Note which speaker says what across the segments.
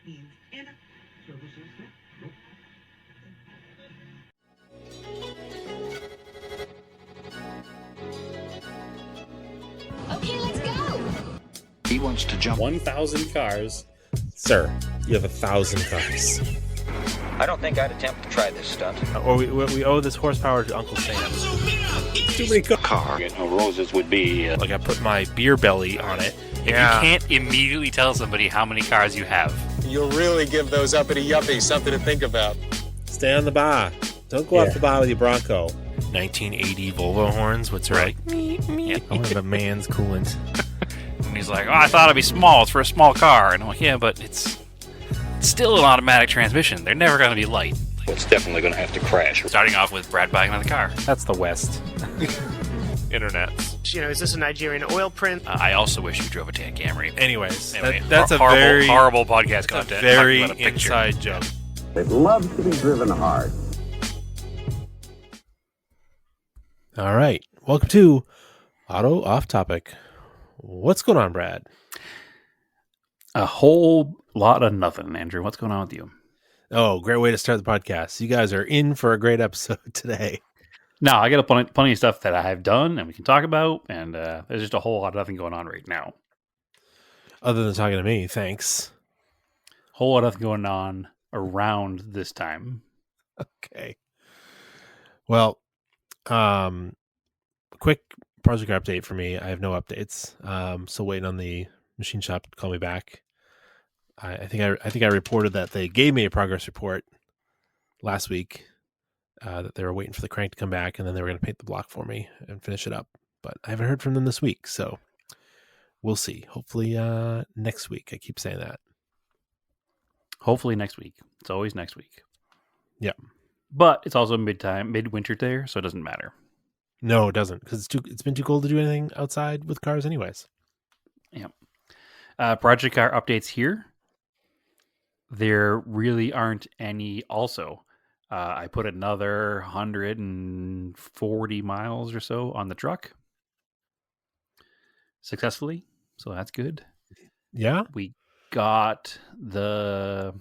Speaker 1: Okay, let's go.
Speaker 2: He wants to jump
Speaker 3: 1,000 cars. Sir, you have 1,000 cars.
Speaker 2: I don't think I'd attempt to try this stunt.
Speaker 4: Or we owe this horsepower to Uncle Sam.
Speaker 3: Too many cars.
Speaker 2: Car. You know, roses would be...
Speaker 4: Like I put my beer belly on it.
Speaker 5: If you can't immediately tell somebody how many cars you have,
Speaker 6: you'll really give those uppity yuppies something to think about.
Speaker 3: Stay on the bar. Don't go off the bar with your Bronco.
Speaker 4: 1980 Volvo horns. What's right?
Speaker 5: Yeah.
Speaker 4: I want a man's coolant.
Speaker 5: and he's like, "Oh, I thought it'd be small. It's for a small car." And I'm like, "Yeah, but it's still an automatic transmission. They're never going to be light."
Speaker 2: It's definitely going to have to crash.
Speaker 5: Starting off with Brad buying another car.
Speaker 4: That's the West.
Speaker 7: Internet.
Speaker 8: You know, is this a Nigerian oil print?
Speaker 5: I also wish you drove a tan Camry.
Speaker 4: Anyways,
Speaker 5: Anyway,
Speaker 4: that's a
Speaker 5: horrible,
Speaker 4: very
Speaker 5: horrible podcast content.
Speaker 4: very
Speaker 5: Talking about a picture.
Speaker 4: inside joke.
Speaker 9: It loves to be driven hard.
Speaker 3: All right. Welcome to Auto Off Topic. What's going on, Brad?
Speaker 5: A whole lot of nothing, Andrew. What's going on with you?
Speaker 3: Oh, great way to start the podcast. You guys are in for a great episode today.
Speaker 5: No, I got plenty of stuff that I have done and we can talk about, and there's just a whole lot of nothing going on right now.
Speaker 3: Other than talking to me, thanks.
Speaker 5: Whole lot of nothing going on around this time.
Speaker 3: Okay. Well, quick project update for me. I have no updates. Still waiting on the machine shop to call me back. I think I reported that they gave me a progress report last week. That they were waiting for the crank to come back, and then they were going to paint the block for me and finish it up. But I haven't heard from them this week, so we'll see. Hopefully next week. I keep saying that.
Speaker 5: Hopefully next week. It's always next week.
Speaker 3: Yeah.
Speaker 5: But it's also midwinter there, so it doesn't matter.
Speaker 3: No, it doesn't, because it's been too cold to do anything outside with cars anyways.
Speaker 5: Yeah. Project car updates here. There really aren't any also. I put another 140 miles or so on the truck successfully, so that's good.
Speaker 3: Yeah?
Speaker 5: We got the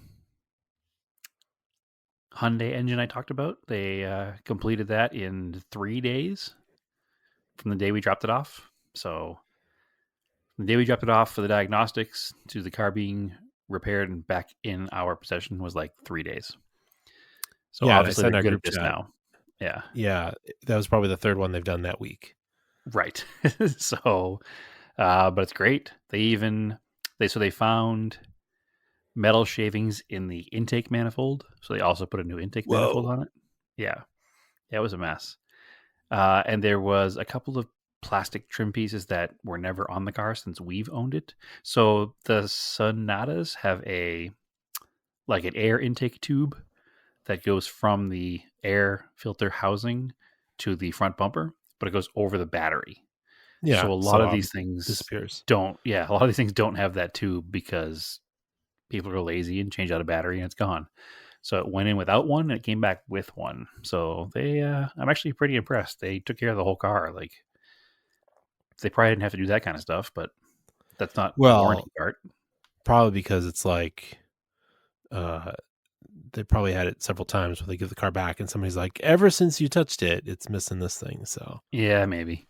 Speaker 5: Hyundai engine I talked about. They completed that in 3 days from the day we dropped it off. So the day we dropped it off for the diagnostics to the car being repaired and back in our possession was like 3 days. So
Speaker 3: yeah,
Speaker 5: obviously they're good at this now. Yeah.
Speaker 3: Yeah, that was probably the third one they've done that week.
Speaker 5: Right. So, but it's great. They found metal shavings in the intake manifold. So they also put a new intake manifold on it. Yeah. Yeah, it was a mess. And there was a couple of plastic trim pieces that were never on the car since we've owned it. So the Sonatas have an air intake tube that goes from the air filter housing to the front bumper, but it goes over the battery.
Speaker 3: Yeah.
Speaker 5: So a lot of these things
Speaker 3: disappears.
Speaker 5: A lot of these things don't have that tube because people are lazy and change out a battery and it's gone. So it went in without one and it came back with one. So I'm actually pretty impressed. They took care of the whole car. Like, they probably didn't have to do that kind of stuff, but that's not the warranty part.
Speaker 3: Probably because it's like, they probably had it several times where they give the car back and somebody's like, ever since you touched it, it's missing this thing. So
Speaker 5: yeah, maybe.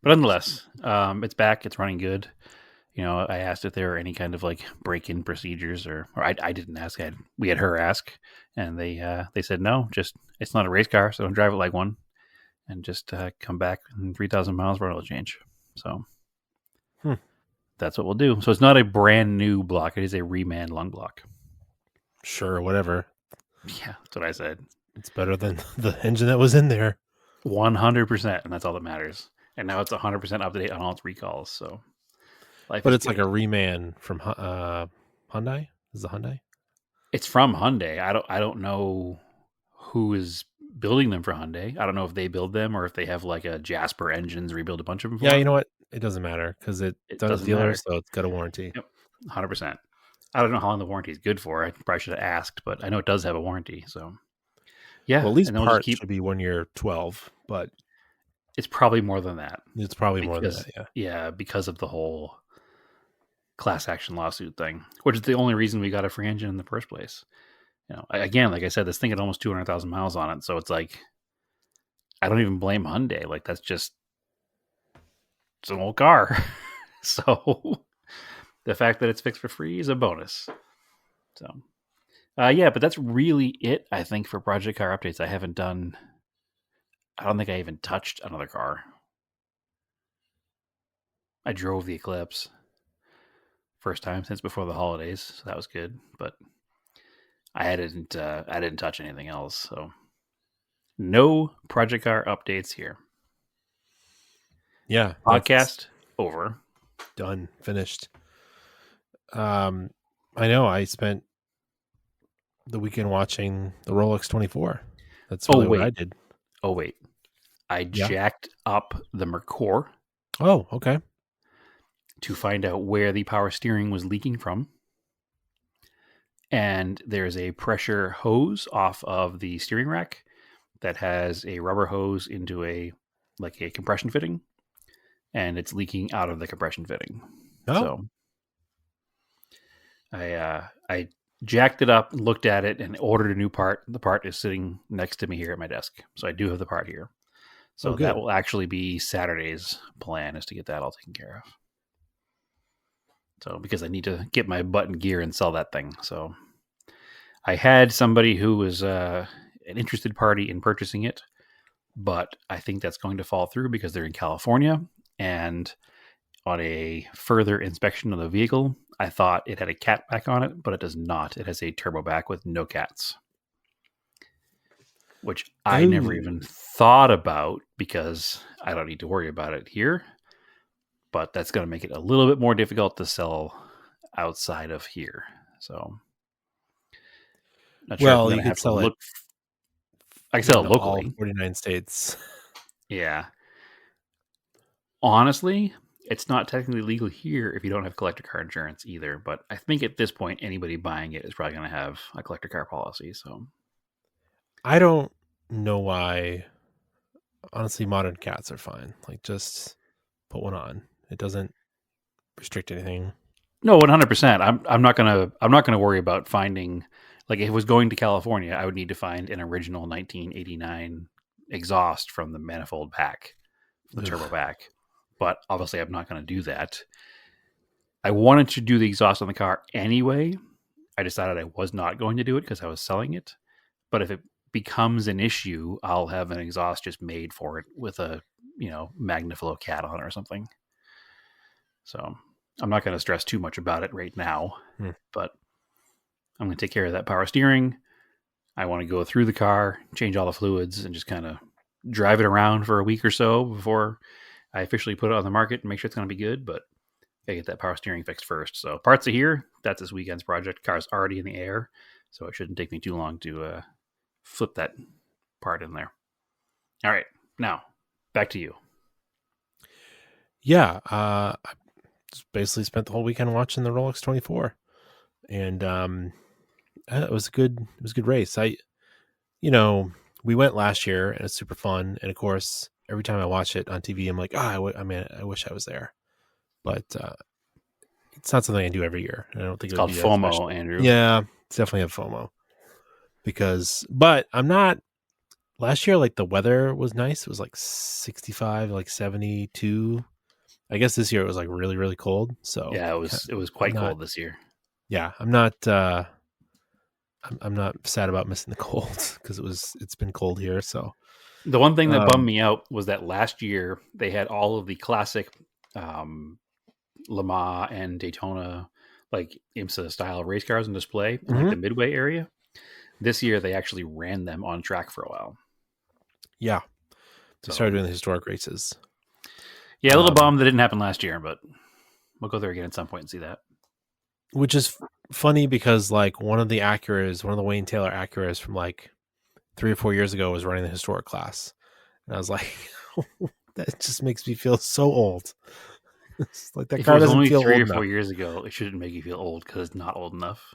Speaker 5: But nonetheless, it's back. It's running good. You know, I asked if there were any kind of like break-in procedures or I didn't ask. We had her ask, and they said no. Just it's not a race car, so don't drive it like one, and just come back in 3,000 miles for an oil change. So that's what we'll do. So it's not a brand new block; it is a reman lung block.
Speaker 3: Sure, whatever.
Speaker 5: Yeah, that's what I said.
Speaker 3: It's better than the engine that was in there.
Speaker 5: 100%, and that's all that matters. And now it's 100% up to date on all its recalls. So,
Speaker 3: but it's like a reman from Hyundai. Is it Hyundai?
Speaker 5: It's from Hyundai. I don't know who is building them for Hyundai. I don't know if they build them or if they have like a Jasper Engines rebuild a bunch of them.
Speaker 3: Yeah, you know what? It doesn't matter because it doesn't dealer, matter. So it's got a warranty.
Speaker 5: Yep, 100%. I don't know how long the warranty is good for. I probably should have asked, but I know it does have a warranty. So, yeah.
Speaker 3: Well, at least parts should be 1 year 12, but
Speaker 5: it's probably more than that.
Speaker 3: It's probably more than that, yeah.
Speaker 5: Yeah, because of the whole class action lawsuit thing, which is the only reason we got a free engine in the first place. Again, like I said, this thing had almost 200,000 miles on it, so it's like I don't even blame Hyundai. Like it's an old car, so the fact that it's fixed for free is a bonus. So, but that's really it. I think for project car updates, I don't think I even touched another car. I drove the Eclipse first time since before the holidays, so that was good. But I didn't touch anything else. So no project car updates here.
Speaker 3: Yeah,
Speaker 5: podcast over,
Speaker 3: done, finished. I know. I spent the weekend watching the Rolex 24. That's really what I did.
Speaker 5: Oh wait, I jacked up the Mercor.
Speaker 3: Oh, okay.
Speaker 5: To find out where the power steering was leaking from. And there's a pressure hose off of the steering rack that has a rubber hose into a compression fitting, and it's leaking out of the compression fitting.
Speaker 3: Oh.
Speaker 5: So I jacked it up, looked at it, and ordered a new part. The part is sitting next to me here at my desk, so I do have the part here. So that will actually be Saturday's plan, is to get that all taken care of. So because I need to get my butt in gear and sell that thing. So I had somebody who was an interested party in purchasing it, but I think that's going to fall through because they're in California. And on a further inspection of the vehicle, I thought it had a cat back on it, but it does not. It has a turbo back with no cats, which I never even thought about because I don't need to worry about it here. But that's going to make it a little bit more difficult to sell outside of here. So, not sure
Speaker 3: well, you could sell it.
Speaker 5: I can sell it locally.
Speaker 3: All 49 states.
Speaker 5: Yeah. Honestly, it's not technically legal here if you don't have collector car insurance either. But I think at this point, anybody buying it is probably going to have a collector car policy. So,
Speaker 3: I don't know why. Honestly, modern cats are fine. Like, just put one on. It doesn't restrict anything.
Speaker 5: No, 100%. I'm not gonna worry about finding, like, if it was going to California, I would need to find an original 1989 exhaust from the manifold pack, the turbo back. But obviously, I'm not going to do that. I wanted to do the exhaust on the car anyway. I decided I was not going to do it because I was selling it. But if it becomes an issue, I'll have an exhaust just made for it with a Magnaflow cat on it or something. So I'm not going to stress too much about it right now, but I'm going to take care of that power steering. I want to go through the car, change all the fluids, and just kind of drive it around for a week or so before I officially put it on the market and make sure it's going to be good. But I gotta get that power steering fixed first. So parts are here. That's this weekend's project. Car's already in the air, so it shouldn't take me too long to flip that part in there. All right, now back to you.
Speaker 3: Yeah, I basically spent the whole weekend watching the Rolex 24, and it was a good race. We went last year, and it's super fun. And of course, every time I watch it on TV, I'm like, I wish I was there. But it's not something I do every year. I don't think
Speaker 5: it's called FOMO, Andrew.
Speaker 3: Yeah, it's definitely a FOMO. But I'm not. Last year, like, the weather was nice. It was like 65, like 72. I guess this year it was like really, really cold. So
Speaker 5: yeah, it was quite cold this year.
Speaker 3: Yeah, I'm not sad about missing the cold because it's been cold here. So
Speaker 5: the one thing that bummed me out was that last year they had all of the classic Le Mans and Daytona, like IMSA style race cars on display in like the midway area. This year they actually ran them on track for a while.
Speaker 3: Yeah, they started doing the historic races.
Speaker 5: Yeah, a little bummed that didn't happen last year, but we'll go there again at some point and see that.
Speaker 3: Which is funny because like one of the Wayne Taylor Acuras from like 3 or 4 years ago was running the historic class, and I was like, that just makes me feel so old. It's like that car doesn't feel old enough.
Speaker 5: 3 or 4 years ago, it shouldn't make you feel old because it's not old enough.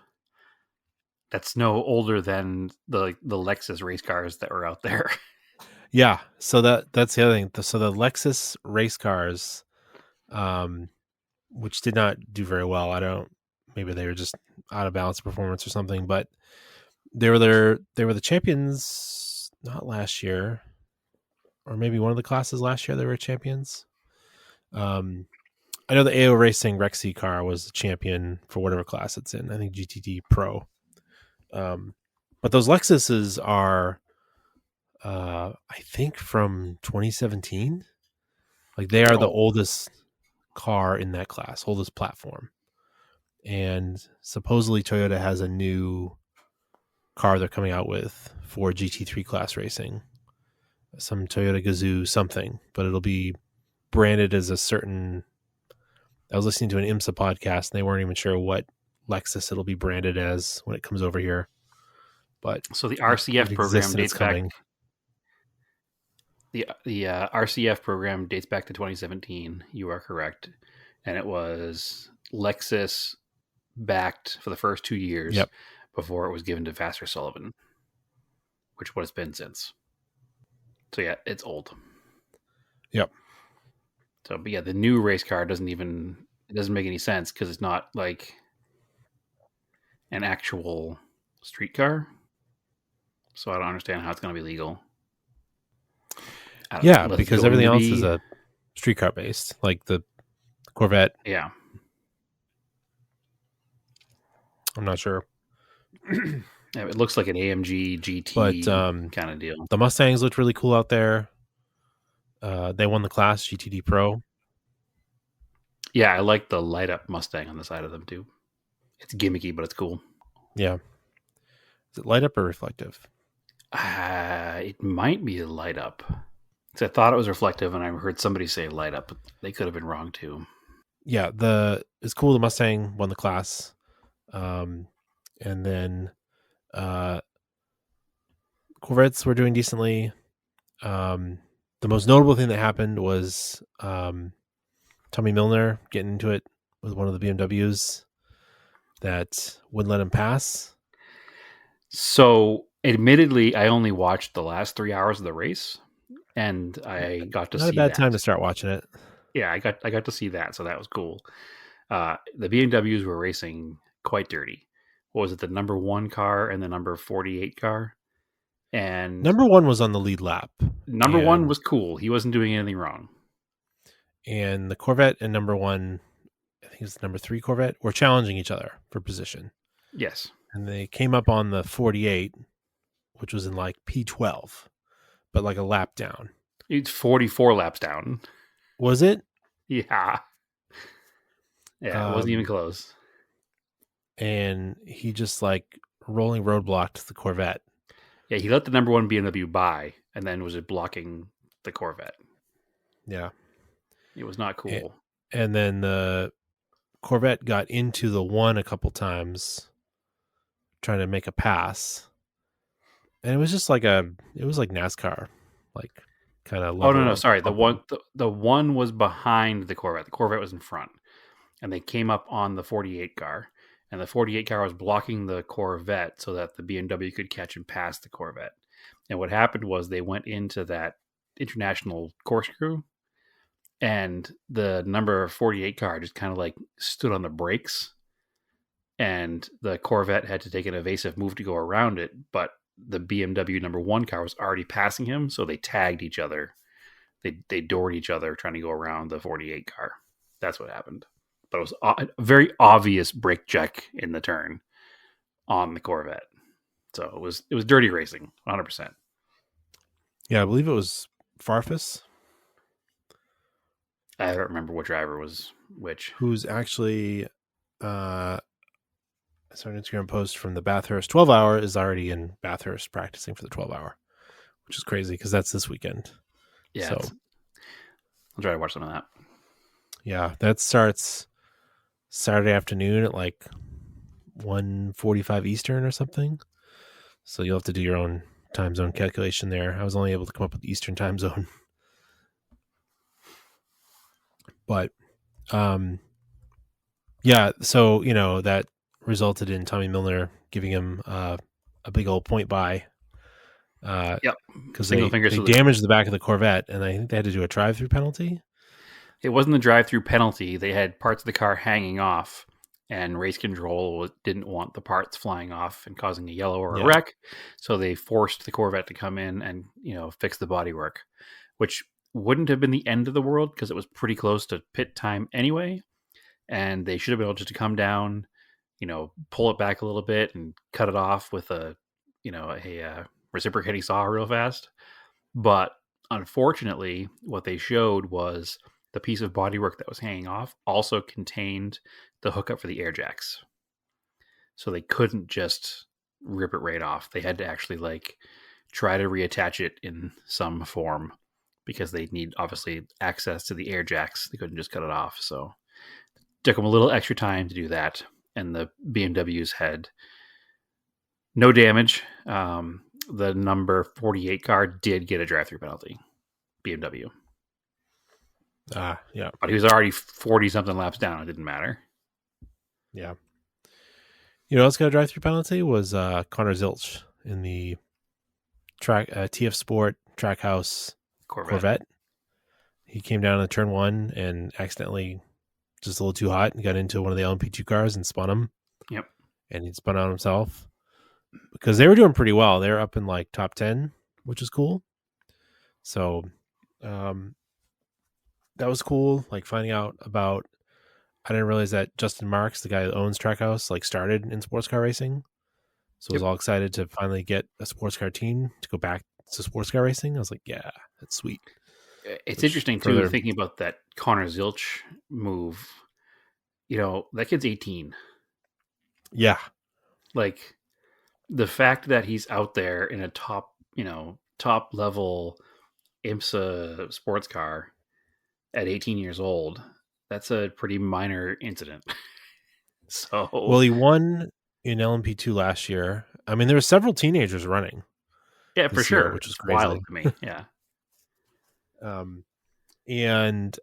Speaker 5: That's no older than the Lexus race cars that were out there.
Speaker 3: Yeah, so that's the other thing. So the Lexus race cars, which did not do very well. Maybe they were just out of balance performance or something, but they were the champions not last year, or maybe one of the classes last year they were champions. I know the AO Racing Rexy car was the champion for whatever class it's in. I think GTD Pro. But those Lexuses are, I think, from 2017. Like they are the oldest car in that class, oldest platform. And supposedly Toyota has a new car they're coming out with for GT3 class racing. Some Toyota Gazoo something, but it'll be branded as a certain... I was listening to an IMSA podcast, and they weren't even sure what Lexus it'll be branded as when it comes over here. But
Speaker 5: so the RCF program dates back. The RCF program dates back to 2017. You are correct, and it was Lexus backed for the first 2 years before it was given to Vassar Sullivan, which what it's been since. So yeah, it's old.
Speaker 3: Yep.
Speaker 5: So, but yeah, the new race car doesn't make any sense because it's not like an actual street car. So I don't understand how it's going to be legal.
Speaker 3: Yeah, because everything else is a street car based, like the Corvette.
Speaker 5: Yeah.
Speaker 3: I'm not sure.
Speaker 5: Yeah, it looks like an AMG GT kind of deal.
Speaker 3: The Mustangs looked really cool out there. They won the class, GTD Pro.
Speaker 5: Yeah, I like the light up Mustang on the side of them too. It's gimmicky, but it's cool.
Speaker 3: Yeah. Is it light up or reflective?
Speaker 5: It might be a light up. So I thought it was reflective, and I heard somebody say light up, but they could have been wrong too.
Speaker 3: Yeah, it's cool. The Mustang won the class, and then Corvettes were doing decently. The most notable thing that happened was Tommy Milner getting into it with one of the BMWs that wouldn't let him pass.
Speaker 5: So, admittedly, I only watched the last 3 hours of the race, and I got to see
Speaker 3: not a bad time to start watching it.
Speaker 5: Yeah, I got to see that, so that was cool. The BMWs were racing quite dirty. What was it, the number 1 car and the number 48 car? And
Speaker 3: number 1 was on the lead lap.
Speaker 5: Number 1 was cool. He wasn't doing anything wrong.
Speaker 3: And the Corvette and number 1, I think it's number 3 Corvette, were challenging each other for position.
Speaker 5: Yes.
Speaker 3: And they came up on the 48, which was in like P12, but like a lap down.
Speaker 5: It's 44 laps down.
Speaker 3: Was it?
Speaker 5: Yeah. Yeah, it wasn't even close.
Speaker 3: And he just like rolling roadblocked the Corvette.
Speaker 5: Yeah, he let the number 1 BMW by and then was blocking the Corvette.
Speaker 3: Yeah.
Speaker 5: It was not cool.
Speaker 3: And then the Corvette got into the 1 a couple times trying to make a pass. And it was just like it was like NASCAR, like kind of.
Speaker 5: Oh no, sorry. The one was behind the Corvette. The Corvette was in front, and they came up on the 48 car, and the 48 car was blocking the Corvette so that the BMW could catch and pass the Corvette. And what happened was they went into that international corkscrew, and the number 48 car just kind of like stood on the brakes, and the Corvette had to take an evasive move to go around it, but the BMW number 1 car was already passing him, so they tagged each other. They doored each other trying to go around the 48 car. That's what happened. But it was a very obvious brake check in the turn on the Corvette. So it was dirty racing, 100%.
Speaker 3: Yeah, I believe it was Farfus.
Speaker 5: I don't remember which driver was which.
Speaker 3: Who's actually... I saw an Instagram post from the Bathurst 12 hour is already in Bathurst practicing for the 12 hour, which is crazy because that's this weekend.
Speaker 5: Yeah.
Speaker 3: So
Speaker 5: I'll try to watch some of that.
Speaker 3: Yeah. That starts Saturday afternoon at like 1:45 Eastern or something. So you'll have to do your own time zone calculation there. I was only able to come up with the Eastern time zone. But, yeah. So, that resulted in Tommy Milner giving him a big old point buy.
Speaker 5: Yep.
Speaker 3: Because they damaged the back of the Corvette, and I think they had to do a drive-through penalty.
Speaker 5: It wasn't the drive-through penalty. They had parts of the car hanging off, and race control didn't want the parts flying off and causing a yellow or a wreck. So they forced the Corvette to come in and, fix the bodywork, which wouldn't have been the end of the world because it was pretty close to pit time anyway. And they should have been able just to come down, pull it back a little bit and cut it off with a reciprocating saw real fast. But unfortunately, what they showed was the piece of bodywork that was hanging off also contained the hookup for the air jacks. So they couldn't just rip it right off. They had to actually try to reattach it in some form because they need obviously access to the air jacks. They couldn't just cut it off. So it took them a little extra time to do that. And the BMWs had no damage. The number 48 car did get a drive-through penalty. BMW.
Speaker 3: Yeah.
Speaker 5: But he was already 40-something laps down. It didn't matter.
Speaker 3: Yeah. You know what's got a drive-through penalty was Connor Zilch in the TF Sport Trackhouse Corvette. He came down on the turn 1 and accidentally just a little too hot and got into one of the LMP2 cars and spun him.
Speaker 5: Yep.
Speaker 3: And he spun on himself because they were doing pretty well. They were up in top 10, which is cool. So that was cool. Finding out about, I didn't realize that Justin Marks, the guy that owns Trackhouse, started in sports car racing. So I was all excited to finally get a sports car team to go back to sports car racing. I was like, yeah, that's sweet.
Speaker 5: It's interesting too, thinking about that Connor Zilch move. That kid's 18.
Speaker 3: Yeah.
Speaker 5: The fact that he's out there in a top level IMSA sports car at 18 years old, that's a pretty minor incident. So,
Speaker 3: well, he won in LMP2 last year. I mean, there were several teenagers running.
Speaker 5: Yeah, for sure,
Speaker 3: which is crazy.
Speaker 5: Wild to me. Yeah.
Speaker 3: And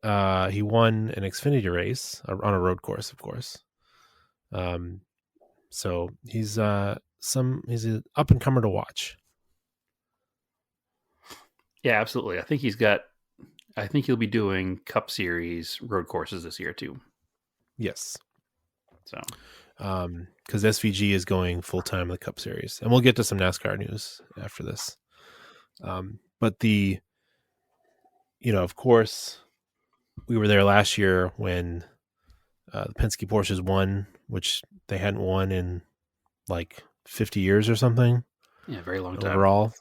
Speaker 3: he won an Xfinity race on a road course, of course. So he's an up and comer to watch.
Speaker 5: Yeah, absolutely. I think he'll be doing Cup Series road courses this year too.
Speaker 3: Yes.
Speaker 5: So,
Speaker 3: because SVG is going full time in the Cup Series, and we'll get to some NASCAR news after this. But of course, we were there last year when the Penske Porsches won, which they hadn't won in 50 years or something.
Speaker 5: Yeah, very long time
Speaker 3: overall.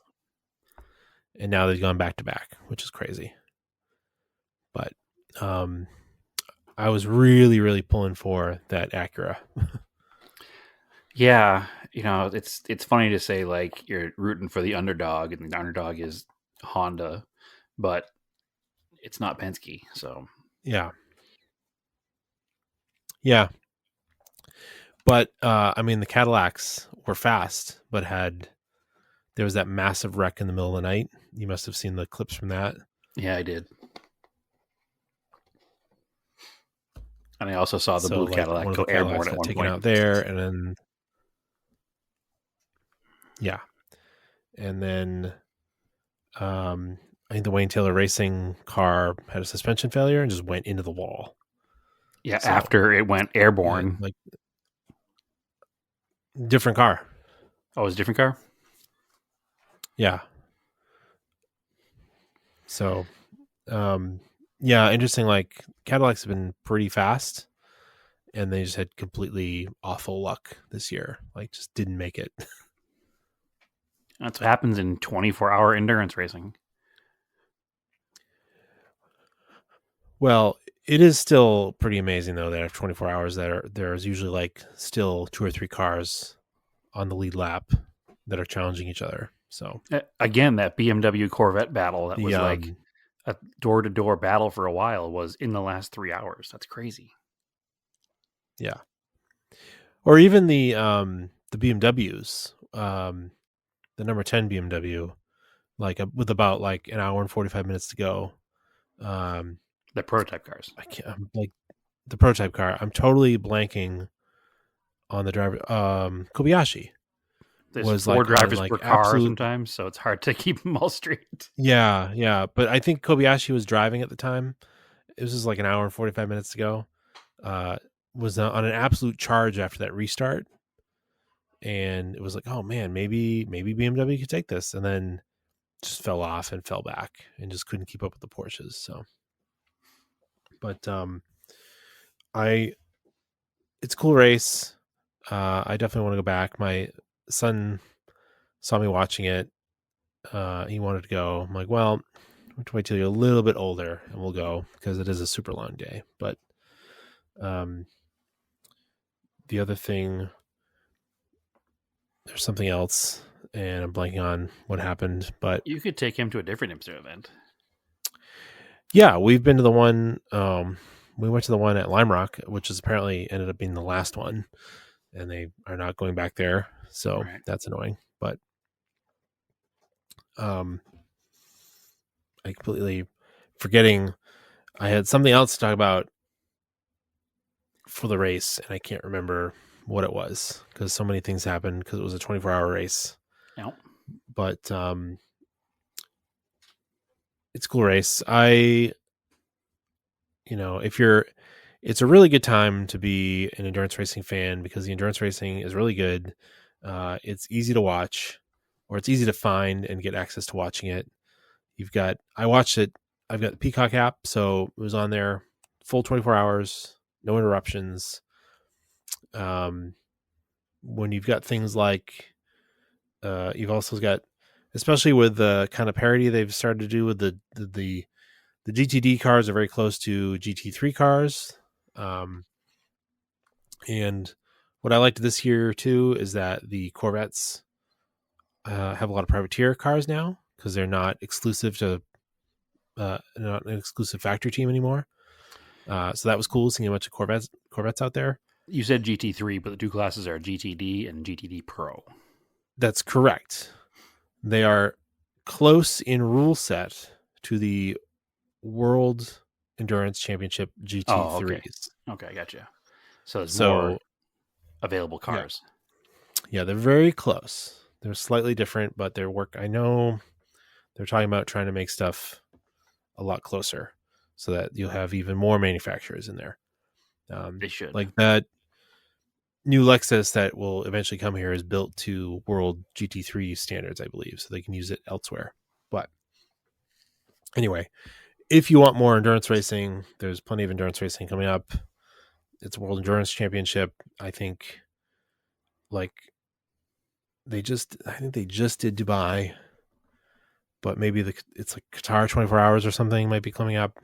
Speaker 3: And now they've gone back to back, which is crazy. But I was really, really pulling for that Acura.
Speaker 5: Yeah, it's funny to say you're rooting for the underdog, and the underdog is Honda, but it's not Penske. So
Speaker 3: yeah. But the Cadillacs were fast, but there was that massive wreck in the middle of the night. You must have seen the clips from that.
Speaker 5: Yeah, I did. And I also saw the blue Cadillac go airborne at one
Speaker 3: taken
Speaker 5: point.
Speaker 3: Out there, and then yeah, and then I think the Wayne Taylor Racing car had a suspension failure and just went into the wall.
Speaker 5: Yeah, so, after it went airborne,
Speaker 3: different car.
Speaker 5: Oh, it was a different car.
Speaker 3: Yeah. So, yeah, interesting. Cadillacs have been pretty fast, and they just had completely awful luck this year. Just didn't make it.
Speaker 5: That's what happens in 24-hour endurance racing.
Speaker 3: Well, it is still pretty amazing though that after 24 hours there's usually still 2 or 3 cars on the lead lap that are challenging each other. So
Speaker 5: again, that BMW Corvette battle that was a door-to-door battle for a while was in the last 3 hours. That's crazy.
Speaker 3: Yeah. Or even the BMWs, the number 10 BMW, with about an hour and 45 minutes to go.
Speaker 5: The prototype cars.
Speaker 3: I can't the prototype car. I'm totally blanking on the driver. Kobayashi.
Speaker 5: There's 4 drivers per car sometimes, so it's hard to keep them all straight.
Speaker 3: Yeah. But I think Kobayashi was driving at the time, it was just like an hour and 45 minutes ago, was on an absolute charge after that restart. And it was like, oh man, maybe BMW could take this. And then just fell off and fell back and just couldn't keep up with the Porsches. So, but it's a cool race. I definitely want to go back. My son saw me watching it. He wanted to go. I'm like, well, we'll wait till you're a little bit older and we'll go, because it is a super long day. But the other thing, there's something else, and I'm blanking on what happened. But
Speaker 5: You could take him to a different IMSA event.
Speaker 3: yeah, we've been to the one. We went to the one at Lime Rock, which is apparently ended up being the last one, and they are not going back there. So that's annoying. But I completely forgetting. I had something else to talk about for the race, and I can't remember what it was because so many things happened because it was a 24-hour race.
Speaker 5: Yep.
Speaker 3: But it's a cool race. It's a really good time to be an endurance racing fan because the endurance racing is really good. It's easy to watch, or it's easy to find and get access to watching it. I watched it. I've got the Peacock app, so it was on there full 24 hours, no interruptions. When you've got things like, you've also got, especially with the kind of parity they've started to do with the GTD cars are very close to GT3 cars. And what I liked this year too is that the Corvettes have a lot of privateer cars now because they're not exclusive to not an exclusive factory team anymore. So that was cool seeing a bunch of Corvettes out there.
Speaker 5: You said GT3, but the two classes are GTD and GTD Pro.
Speaker 3: That's correct. They are close in rule set to the World Endurance Championship GT3s.
Speaker 5: Oh, okay, gotcha. So there's more available cars.
Speaker 3: Yeah, they're very close. They're slightly different, but their work, I know they're talking about trying to make stuff a lot closer so that you'll have even more manufacturers in there.
Speaker 5: They should.
Speaker 3: Like that new Lexus that will eventually come here is built to World GT3 standards, I believe, so they can use it elsewhere. But anyway, if you want more endurance racing, there's plenty of endurance racing coming up. It's a World Endurance Championship. I think I think they just did Dubai, but maybe it's like Qatar 24 hours or something might be coming up,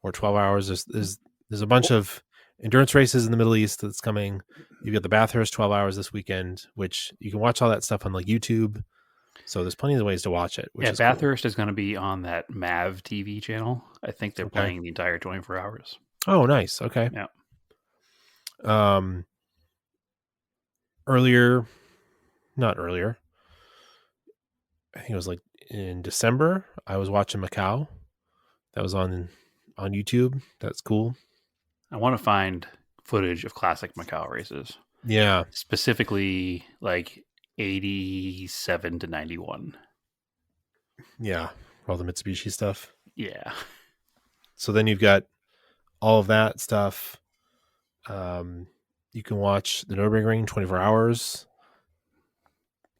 Speaker 3: or 12 hours. There's a bunch of endurance races in the Middle East that's coming. You've got the Bathurst 12 hours this weekend, which you can watch all that stuff on like YouTube. So there's plenty of ways to watch it. Which is
Speaker 5: Bathurst is going to be on that MAV TV channel. I think they're playing the entire 24 hours.
Speaker 3: Oh, nice. Okay.
Speaker 5: Yeah.
Speaker 3: Not earlier. I think it was like in December. I was watching Macau. That was on YouTube. That's cool.
Speaker 5: I want to find footage of classic Macau races.
Speaker 3: Yeah.
Speaker 5: Specifically like 87 to 91.
Speaker 3: Yeah. All the Mitsubishi stuff.
Speaker 5: Yeah.
Speaker 3: So then you've got all of that stuff. You can watch the Nürburgring 24 hours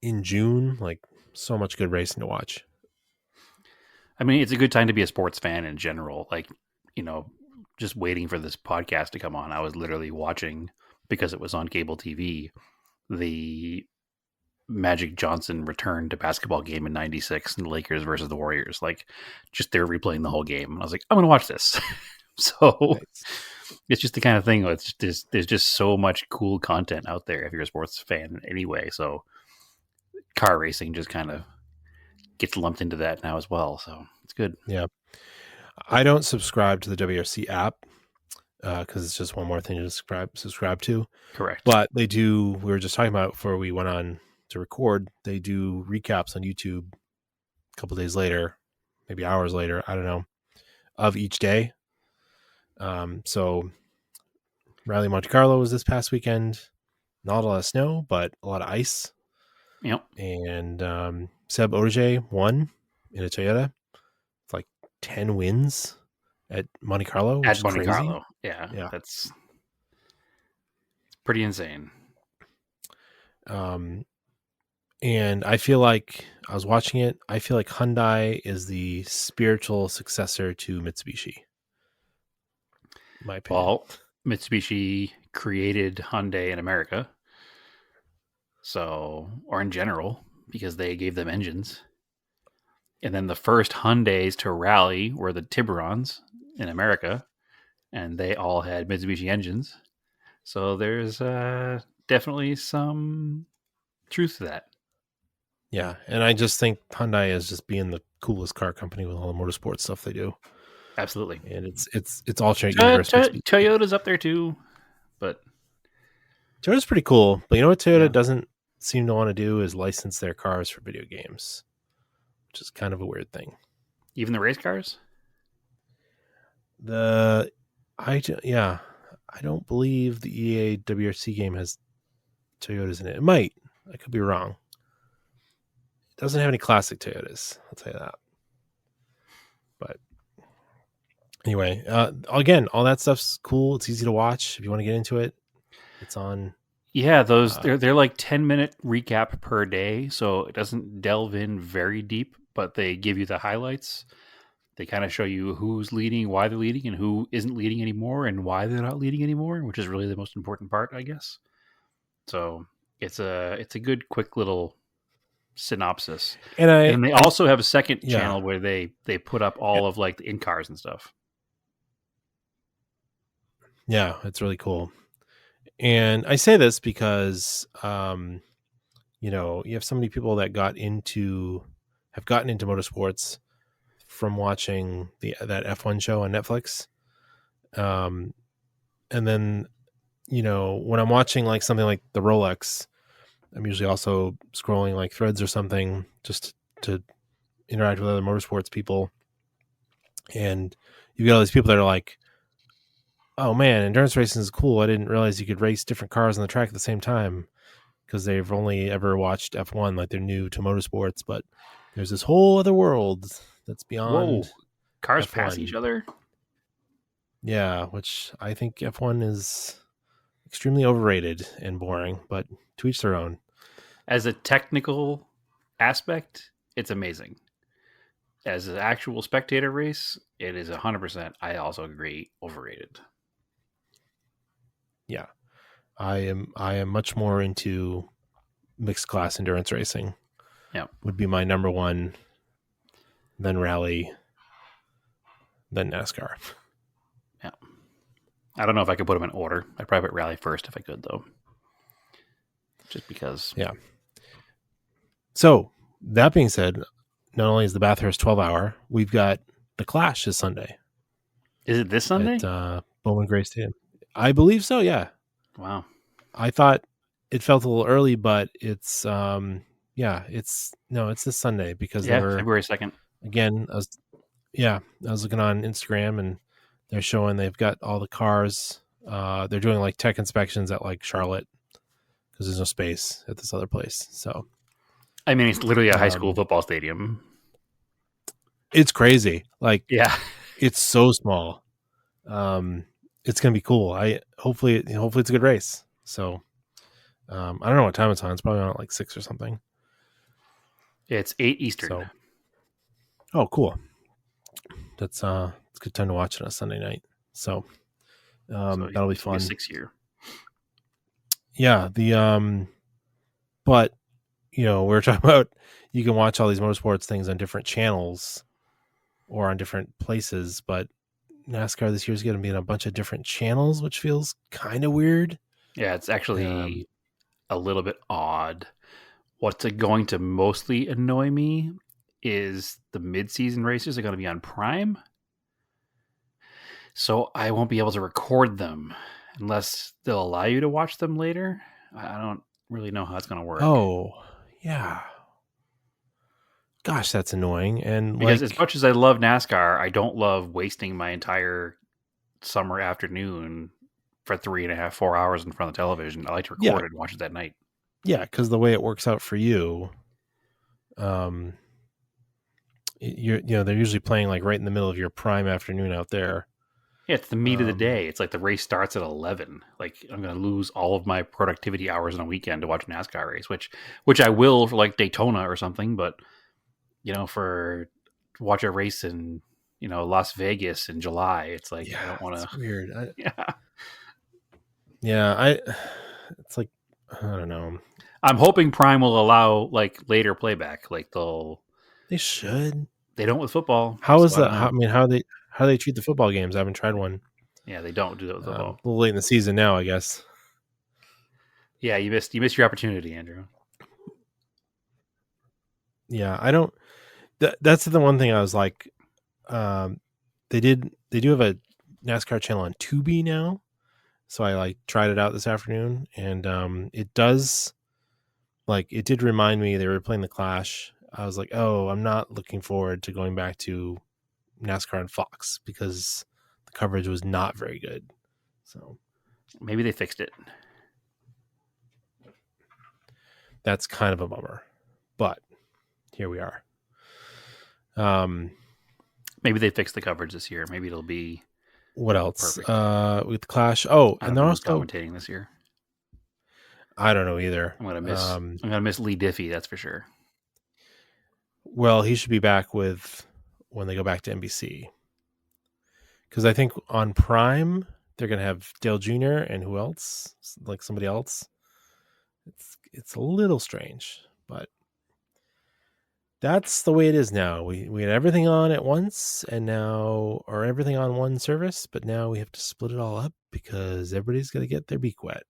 Speaker 3: in June. Like, so much good racing to watch.
Speaker 5: I mean, it's a good time to be a sports fan in general. Like, just waiting for this podcast to come on. I was literally watching, because it was on cable TV, the Magic Johnson return to basketball game in '96 and the Lakers versus the Warriors. Like, just they're replaying the whole game. And I was like, I'm going to watch this. So nice. It's just the kind of thing. There's just so much cool content out there if you're a sports fan anyway. So car racing just kind of gets lumped into that now as well. So it's good.
Speaker 3: Yeah. I don't subscribe to the WRC app because it's just one more thing to subscribe to.
Speaker 5: Correct.
Speaker 3: But they do, we were just talking about before we went on to record, they do recaps on YouTube a couple days later, maybe hours later, I don't know, of each day. So Rally Monte Carlo was this past weekend. Not a lot of snow, but a lot of ice.
Speaker 5: Yep.
Speaker 3: And Seb Ogier won in a Toyota. It's like 10 wins at Monte Carlo, which
Speaker 5: At
Speaker 3: is
Speaker 5: Monte
Speaker 3: crazy.
Speaker 5: Carlo. Yeah.
Speaker 3: Yeah.
Speaker 5: It's pretty insane.
Speaker 3: And I feel like I was watching it. I feel like Hyundai is the spiritual successor to Mitsubishi. In my opinion.
Speaker 5: Well, Mitsubishi created Hyundai in America. So, or in general, because they gave them engines. And then the first Hyundais to rally were the Tiburons in America, and they all had Mitsubishi engines. So there's definitely some truth to that.
Speaker 3: Yeah, and I just think Hyundai is just being the coolest car company with all the motorsport stuff they do.
Speaker 5: Absolutely.
Speaker 3: And it's alternate universe.
Speaker 5: Toyota's up there too, but
Speaker 3: Toyota's pretty cool. But you know what Toyota
Speaker 5: Yeah.
Speaker 3: doesn't seem to want to do is license their cars for video games, which is kind of a weird thing.
Speaker 5: even the race cars?
Speaker 3: I don't believe the EA WRC game has Toyotas in it. It might. I could be wrong. It doesn't have any classic Toyotas. I'll tell you that. But anyway, again, all that stuff's cool. It's easy to watch if you want to get into it. It's on.
Speaker 5: Yeah, those they're like 10-minute recap per day, so it doesn't delve in very deep, but they give you the highlights. They kind of show you who's leading, why they're leading, and who isn't leading anymore, and why they're not leading anymore, which is really the most important part, I guess. So it's a good, quick little synopsis. And they also have a second channel where they put up all of like the in cars and stuff.
Speaker 3: Yeah, it's really cool. And I say this because, you have so many people that have gotten into motorsports from watching that F1 show on Netflix. And then, when I'm watching like something like the Rolex, I'm usually also scrolling like threads or something just to interact with other motorsports people. And you get all these people that are like, oh man, endurance racing is cool. I didn't realize you could race different cars on the track at the same time, because they've only ever watched F1, like they're new to motorsports, but there's this whole other world that's beyond.
Speaker 5: Whoa, cars
Speaker 3: F1.
Speaker 5: pass each other?
Speaker 3: Yeah, which I think F1 is extremely overrated and boring, but to each their own.
Speaker 5: As a technical aspect, it's amazing. As an actual spectator race, it is 100%. I also agree, overrated.
Speaker 3: Yeah, I am much more into mixed class endurance racing.
Speaker 5: Yeah,
Speaker 3: would be my number one. Then rally. Then NASCAR.
Speaker 5: Yeah, I don't know if I could put them in order. I'd probably put rally first if I could, though. Just because.
Speaker 3: Yeah. So that being said, not only is the Bathurst 12-hour, we've got the Clash this Sunday.
Speaker 5: Is it this Sunday?
Speaker 3: At Bowman Gray Stadium. I believe so, yeah.
Speaker 5: Wow.
Speaker 3: I thought it felt a little early, but it's it's this Sunday because they were
Speaker 5: February 2nd.
Speaker 3: Again, I was looking on Instagram and they're showing they've got all the cars. They're doing like tech inspections at like Charlotte because there's no space at this other place. So
Speaker 5: I mean, it's literally a high school football stadium.
Speaker 3: It's crazy. Like,
Speaker 5: yeah,
Speaker 3: it's so small. It's gonna be cool. Hopefully it's a good race. So, I don't know what time it's on. It's probably on at like 6 or something.
Speaker 5: It's 8 Eastern.
Speaker 3: So, oh, cool. That's it's a good time to watch it on a Sunday night. So, that'll be fun.
Speaker 5: 6 year.
Speaker 3: Yeah. But we're talking about you can watch all these motorsports things on different channels or on different places, but NASCAR this year is going to be in a bunch of different channels, which feels kind of weird.
Speaker 5: Yeah, it's actually a little bit odd. What's going to mostly annoy me is the mid-season races are going to be on Prime. So I won't be able to record them unless they'll allow you to watch them later. I don't really know how it's going to work.
Speaker 3: Oh, yeah. Gosh, that's annoying. And
Speaker 5: because as much as I love NASCAR, I don't love wasting my entire summer afternoon for 3.5, 4 hours in front of the television. I like to record it and watch it that night.
Speaker 3: Yeah, because the way it works out for you, they're usually playing like right in the middle of your prime afternoon out there.
Speaker 5: Yeah, it's the meat of the day. It's like the race starts at 11. Like I'm going to lose all of my productivity hours on a weekend to watch a NASCAR race, which I will for like Daytona or something. But for watch a race in Las Vegas in July, it's like I don't want to.
Speaker 3: Weird.
Speaker 5: Yeah,
Speaker 3: It's like I don't know.
Speaker 5: I'm hoping Prime will allow like later playback. Like
Speaker 3: They should.
Speaker 5: They don't with football.
Speaker 3: How is
Speaker 5: so
Speaker 3: that? How do they treat the football games? I haven't tried one.
Speaker 5: Yeah, they don't do that with football.
Speaker 3: A little late in the season now, I guess.
Speaker 5: Yeah, you missed your opportunity, Andrew.
Speaker 3: Yeah, I don't. That's the one thing I was like. They do have a NASCAR channel on Tubi now, so I like tried it out this afternoon, and it did remind me they were playing the Clash. I was like, oh, I'm not looking forward to going back to NASCAR on Fox because the coverage was not very good. So
Speaker 5: maybe they fixed it.
Speaker 3: That's kind of a bummer, but here we are.
Speaker 5: Maybe they fixed the coverage this year. Maybe it'll be
Speaker 3: what else?
Speaker 5: Perfect.
Speaker 3: With Clash. Oh, and they're also
Speaker 5: commentating this year.
Speaker 3: I don't know either.
Speaker 5: I'm gonna miss Lee Diffie, that's for sure.
Speaker 3: Well, he should be back when they go back to NBC. Because I think on Prime they're gonna have Dale Jr. and who else? Like somebody else. It's a little strange, but that's the way it is now. We had everything on at once, or everything on one service, but now we have to split it all up because everybody's gonna get their beak wet.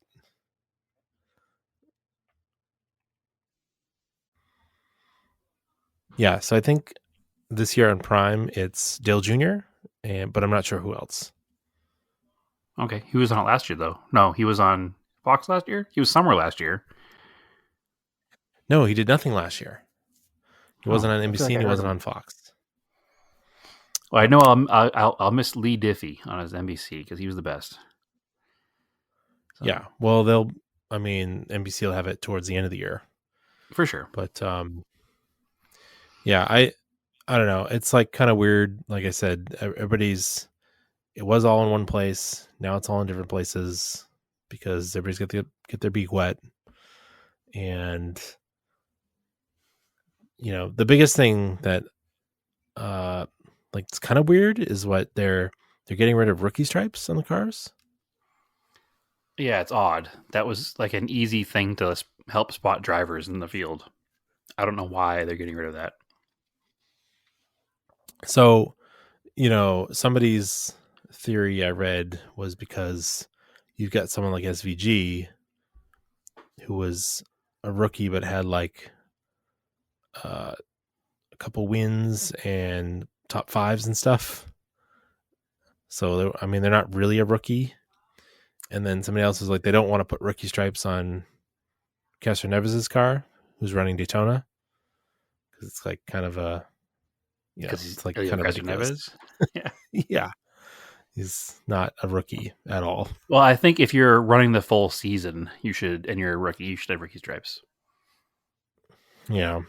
Speaker 3: Yeah, so I think this year on Prime it's Dale Jr. But I'm not sure who else.
Speaker 5: Okay, he was on it last year though. No, he was on Fox last year. He was somewhere last year.
Speaker 3: No, he did nothing last year. He wasn't on NBC. And he wasn't on Fox.
Speaker 5: Well, I know I'll miss Lee Diffie on his NBC because he was the best.
Speaker 3: So. Yeah, well, NBC will have it towards the end of the year
Speaker 5: for sure.
Speaker 3: But yeah, I don't know. It's like kind of weird. Like I said, it was all in one place. Now it's all in different places because everybody's got to get their beak wet. And the biggest thing that it's kind of weird is what they're getting rid of rookie stripes on the cars.
Speaker 5: Yeah, it's odd. That was like an easy thing to help spot drivers in the field. I don't know why they're getting rid of that.
Speaker 3: So, somebody's theory I read was because you've got someone like SVG who was a rookie but had like a couple wins and top fives and stuff. So, they're not really a rookie. And then somebody else was like, they don't want to put rookie stripes on Castro Neves' car, who's running Daytona. Because it's like kind of a, it's like kind of ridiculous.
Speaker 5: Yeah.
Speaker 3: Yeah. He's not a rookie at all.
Speaker 5: Well, I think if you're running the full season, and you're a rookie, you should have rookie stripes.
Speaker 3: Yeah.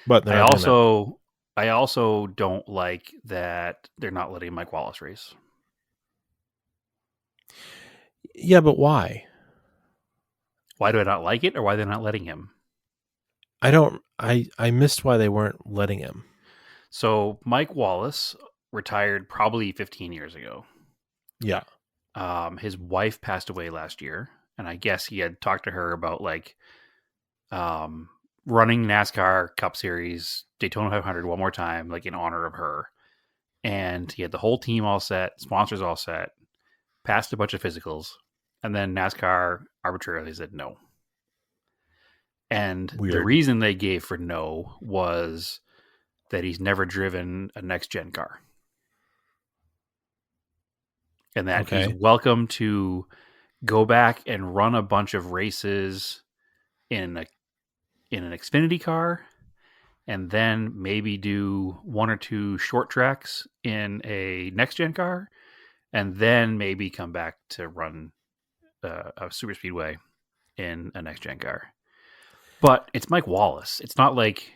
Speaker 3: But
Speaker 5: I also don't like that they're not letting Mike Wallace race.
Speaker 3: Yeah, but why?
Speaker 5: Why do I not like it, or why they're not letting him?
Speaker 3: I missed why they weren't letting him.
Speaker 5: So Mike Wallace retired probably 15 years ago.
Speaker 3: Yeah.
Speaker 5: His wife passed away last year, and I guess he had talked to her about running NASCAR Cup Series Daytona 500 one more time, like in honor of her. And he had the whole team all set, sponsors all set, passed a bunch of physicals, and then NASCAR arbitrarily said no. And the reason they gave for no was that he's never driven a next-gen car. And that he's welcome to go back and run a bunch of races in an Xfinity car, and then maybe do one or two short tracks in a next-gen car, and then maybe come back to run a super speedway in a next-gen car. But it's Mike Wallace. It's not like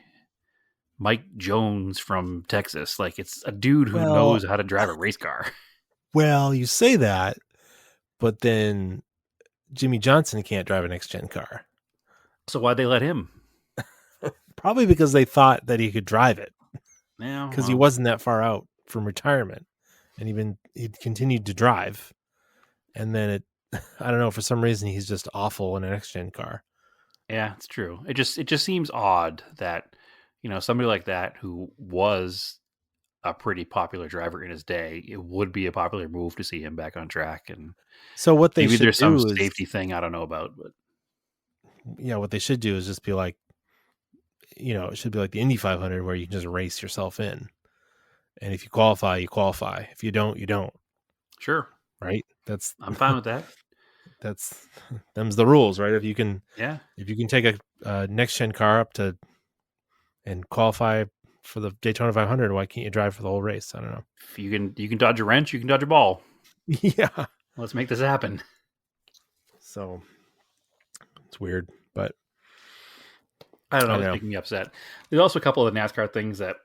Speaker 5: Mike Jones from Texas. Like, it's a dude who
Speaker 3: Well-
Speaker 5: knows how to drive a race car.
Speaker 3: Well, you say that, but then Jimmy Johnson can't drive a next-gen car.
Speaker 5: So why'd they let him?
Speaker 3: Probably because they thought that he could drive it,
Speaker 5: Yeah,
Speaker 3: because he wasn't that far out from retirement, and he continued to drive. And then I don't know, for some reason he's just awful in a next-gen car.
Speaker 5: Yeah, it's true. It just seems odd that, somebody like that who was a pretty popular driver in his day, it would be a popular move to see him back on track. And
Speaker 3: So what they
Speaker 5: maybe
Speaker 3: should
Speaker 5: there's
Speaker 3: do
Speaker 5: some
Speaker 3: is,
Speaker 5: safety thing I don't know about, but
Speaker 3: what they should do is just be like, it should be like the Indy 500 where you can just race yourself in. And if you qualify, you qualify. If you don't, you don't.
Speaker 5: sure,
Speaker 3: Right?
Speaker 5: I'm fine with that.
Speaker 3: Them's the rules, right? If you can
Speaker 5: Yeah,
Speaker 3: take a next gen car up to and qualify for the Daytona 500, why can't you drive for the whole race? I don't know.
Speaker 5: if you can dodge a wrench, you can dodge a ball.
Speaker 3: Yeah.
Speaker 5: Let's make this happen.
Speaker 3: So it's weird, but
Speaker 5: I don't know.
Speaker 3: I
Speaker 5: It's
Speaker 3: know.
Speaker 5: making me upset. There's also a couple of NASCAR things that,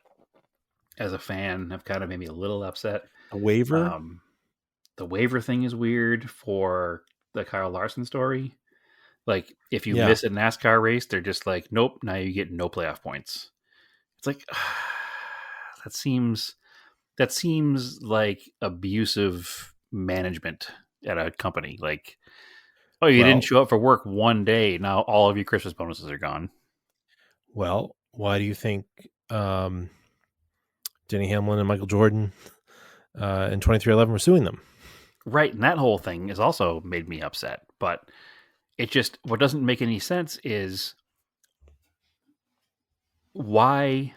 Speaker 5: as a fan, have kind of made me a little upset.
Speaker 3: a waiver.
Speaker 5: The waiver thing is weird for the Kyle Larson story. Like, if you
Speaker 3: Yeah.
Speaker 5: miss a NASCAR race, they're just like, nope, now you get no playoff points. It's like, that seems like abusive management at a company. Like, oh, you
Speaker 3: Well-
Speaker 5: didn't show up for work one day, now all of your Christmas bonuses are gone.
Speaker 3: Well, why do you think Denny Hamlin and Michael Jordan in 2311 were suing them?
Speaker 5: Right, and that whole thing has also made me upset. But what doesn't make any sense is, why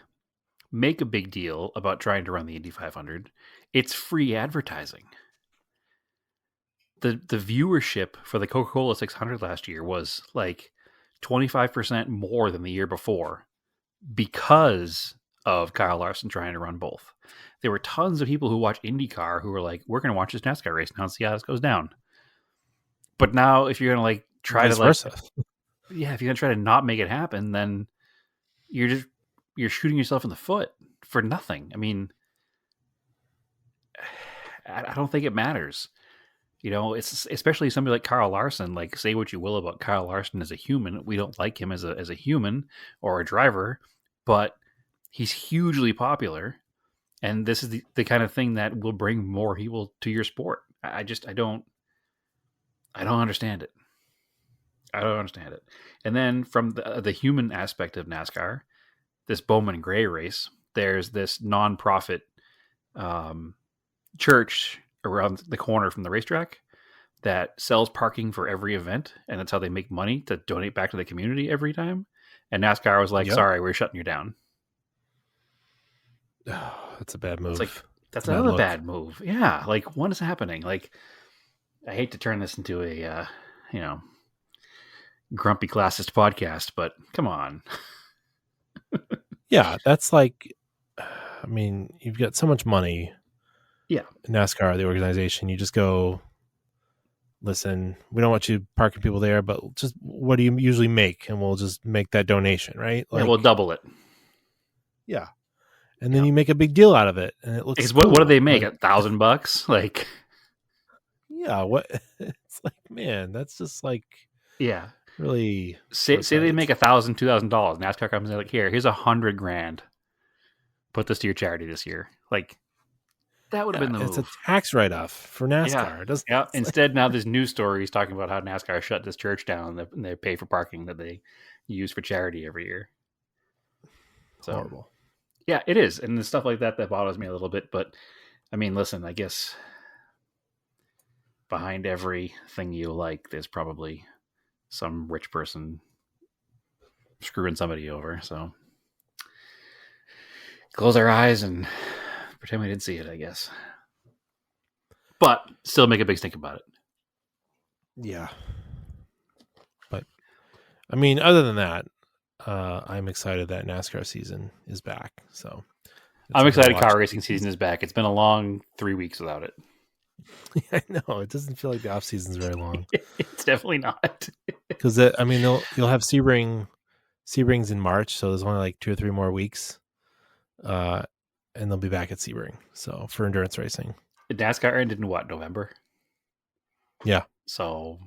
Speaker 5: make a big deal about trying to run the Indy 500? It's free advertising. The viewership for the Coca-Cola 600 last year was like 25% more than the year before because of Kyle Larson trying to run both. There were tons of people who watch IndyCar who were like, we're going to watch this NASCAR race now and see how this goes down. But now if you're going to like try
Speaker 3: Vice
Speaker 5: to like,
Speaker 3: versa.
Speaker 5: if you're going to try to not make it happen, then you're shooting yourself in the foot for nothing. I mean, I don't think it matters. It's especially somebody like Kyle Larson. Like, say what you will about Kyle Larson as a human, we don't like him as a human or a driver, but he's hugely popular, and this is the kind of thing that will bring more people to your sport. I don't understand it. I don't understand it. And then from the human aspect of NASCAR, this Bowman Gray race, there's this nonprofit church around the corner from the racetrack that sells parking for every event, and that's how they make money to donate back to the community every time. And NASCAR was like,
Speaker 3: Yep.
Speaker 5: sorry, we're shutting you down.
Speaker 3: That's a bad move.
Speaker 5: It's like, that's
Speaker 3: Bad
Speaker 5: another
Speaker 3: look.
Speaker 5: bad move. Yeah. Like, what is happening? Like, I hate to turn this into a, grumpy classist podcast, but come on.
Speaker 3: Yeah, that's like, I mean, you've got so much money.
Speaker 5: Yeah.
Speaker 3: NASCAR, the organization, you just go, listen, we don't want you parking people there, but just what do you usually make? And we'll just make that donation, right?
Speaker 5: Yeah, we'll double it.
Speaker 3: Yeah. And then you make a big deal out of it, and it looks.
Speaker 5: Because what do
Speaker 3: cool.
Speaker 5: they make?
Speaker 3: Like,
Speaker 5: $1,000? Like,
Speaker 3: yeah, what? It's like, man, that's just like
Speaker 5: yeah.
Speaker 3: really.
Speaker 5: Say they
Speaker 3: short-sighted.
Speaker 5: make $1,000, $2,000. NASCAR comes in like, here's $100,000. Put this to your charity this year. Like, that would have been the
Speaker 3: It's
Speaker 5: move.
Speaker 3: a tax write-off for NASCAR.
Speaker 5: Yeah.
Speaker 3: It doesn't.
Speaker 5: Yeah.
Speaker 3: it's like-
Speaker 5: Instead, now there's news stories talking about how NASCAR shut this church down and they pay for parking that they use for charity every year. So,
Speaker 3: horrible.
Speaker 5: yeah, it is. And the stuff like that bothers me a little bit. But, I mean, listen, I guess behind everything you like, there's probably some rich person screwing somebody over. So, close our eyes and pretend we didn't see it, I guess. But still make a big stink about it.
Speaker 3: Yeah. But I mean, other than that, I'm excited that NASCAR season is back. So
Speaker 5: I'm excited car
Speaker 3: watch.
Speaker 5: racing season is back. It's been a long 3 weeks without it.
Speaker 3: I know it doesn't feel like the off season's very long
Speaker 5: It's definitely not.
Speaker 3: because I mean you'll have Sebrings in March, so there's only like 2 or 3 more weeks. and they'll be back at Sebring. So for endurance racing.
Speaker 5: NASCAR ended in what, November?
Speaker 3: Yeah.
Speaker 5: So,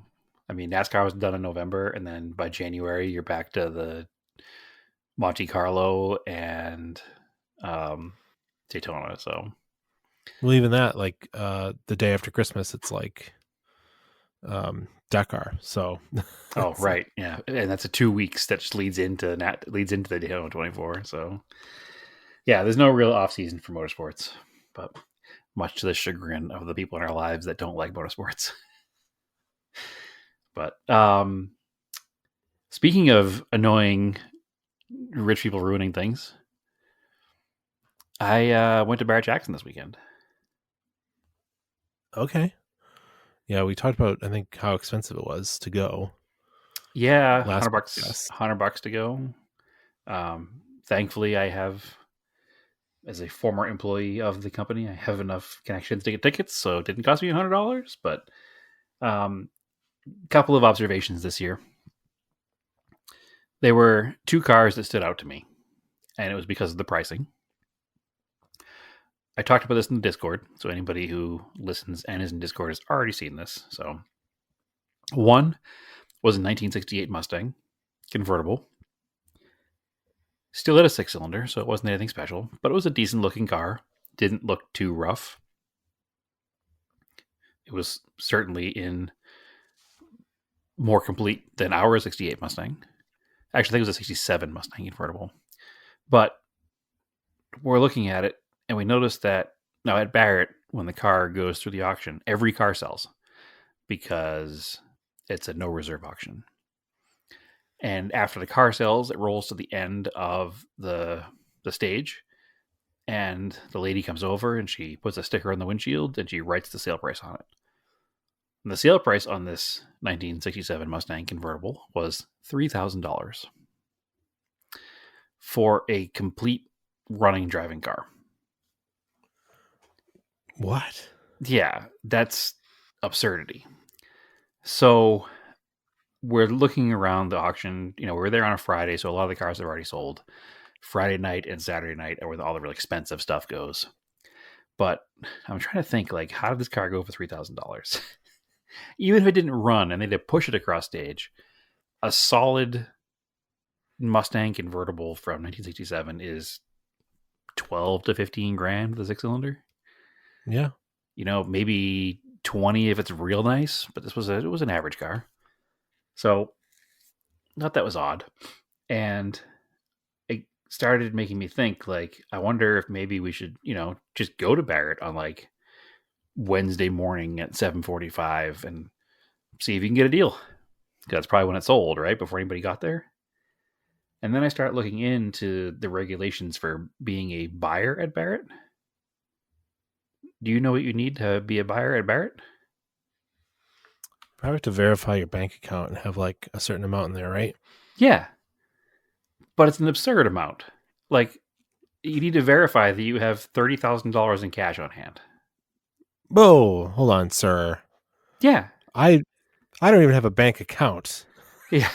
Speaker 5: I mean, NASCAR was done in November, and then by January, you're back to the Monte Carlo and Daytona. So,
Speaker 3: Well, even that, like the day after Christmas, it's like Dakar. So,
Speaker 5: oh right, yeah, and that's a 2 weeks that just leads into the Daytona 24. So, yeah, there's no real off season for motorsports, but much to the chagrin of the people in our lives that don't like motorsports. But speaking of annoying rich people ruining things, I went to Barrett-Jackson this weekend.
Speaker 3: okay. Yeah, we talked about, I think, how expensive it was to go.
Speaker 5: Yeah,
Speaker 3: Last
Speaker 5: $100,
Speaker 3: podcast.
Speaker 5: $100 to go. Thankfully, I have, as a former employee of the company, I have enough connections to get tickets, so it didn't cost me $100. But couple of observations this year. There were two cars that stood out to me, and it was because of the pricing. I talked about this in the Discord, so anybody who listens and is in Discord has already seen this. So, one was a 1968 Mustang convertible. Still had a 6-cylinder, so it wasn't anything special, but it was a decent looking car. Didn't look too rough. It was certainly in more complete than our 68 Mustang. Actually, I think it was a 67 Mustang convertible. But we're looking at it, and we noticed that now at Barrett, when the car goes through the auction, every car sells because it's a no reserve auction. And after the car sells, it rolls to the end of the stage, and the lady comes over and she puts a sticker on the windshield and she writes the sale price on it. And the sale price on this 1967 Mustang convertible was $3,000 for a complete running driving car.
Speaker 3: What?
Speaker 5: Yeah, that's absurdity. So we're looking around the auction. You know, we were there on a Friday, so a lot of the cars have already sold. Friday night and Saturday night are where all the really expensive stuff goes. But I'm trying to think, like, how did this car go for $3,000? Even if it didn't run and they had to push it across stage, a solid Mustang convertible from 1967 is 12 to 15 grand with a 6-cylinder.
Speaker 3: Yeah.
Speaker 5: You know, maybe 20 if it's real nice, but it was an average car. So, not that was odd. And it started making me think, like, I wonder if maybe we should, you know, just go to Barrett on like Wednesday morning at 7:45 and see if you can get a deal. Because that's probably when it sold, right? Before anybody got there. And then I start looking into the regulations for being a buyer at Barrett. Do you know what you need to be a buyer at Barrett?
Speaker 3: Probably have to verify your bank account and have like a certain amount in there, right?
Speaker 5: Yeah. But it's an absurd amount. Like, you need to verify that you have $30,000 in cash on hand.
Speaker 3: Whoa, hold on, sir.
Speaker 5: Yeah.
Speaker 3: I don't even have a bank account.
Speaker 5: Yeah.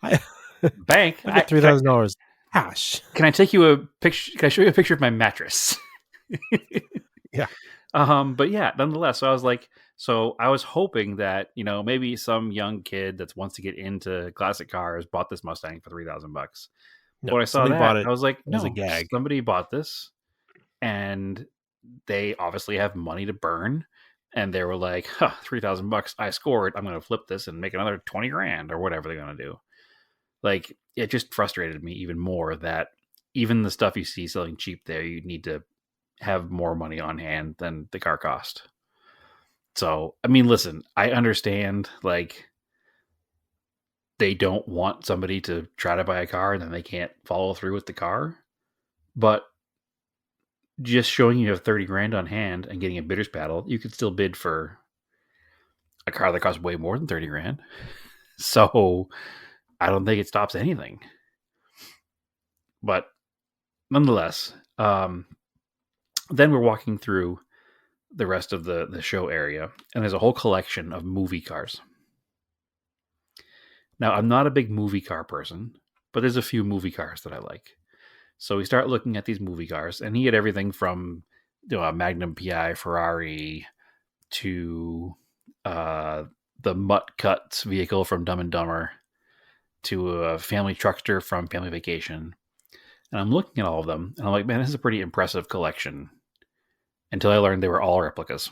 Speaker 3: I
Speaker 5: Bank.
Speaker 3: I got $3,000 cash.
Speaker 5: Can I take you a picture? Can I show you a picture of my mattress?
Speaker 3: Yeah.
Speaker 5: But yeah, nonetheless, so I was like, so I was hoping that, you know, maybe some young kid that wants to get into classic cars bought this Mustang for $3,000.
Speaker 3: No,
Speaker 5: When I saw
Speaker 3: somebody
Speaker 5: that,
Speaker 3: bought it
Speaker 5: I was like,
Speaker 3: as
Speaker 5: no,
Speaker 3: a gag.
Speaker 5: somebody bought this, and they obviously have money to burn, and they were like, huh, $3,000, I scored. I'm going to flip this and make another 20 grand or whatever they're going to do. Like, it just frustrated me even more that even the stuff you see selling cheap there, you need to have more money on hand than the car cost. So, I mean, listen, I understand, like, they don't want somebody to try to buy a car and then they can't follow through with the car. But just showing you have 30 grand on hand and getting a bidder's paddle, you could still bid for a car that costs way more than 30 grand. So I don't think it stops anything. But nonetheless, then we're walking through the rest of the show area, and there's a whole collection of movie cars. Now, I'm not a big movie car person, but there's a few movie cars that I like. So we start looking at these movie cars, and he had everything from a Magnum PI Ferrari to the Mutt Cuts vehicle from Dumb and Dumber to a family truckster from Family Vacation. And I'm looking at all of them, and I'm like, man, this is a pretty impressive collection. Until I learned they were all replicas.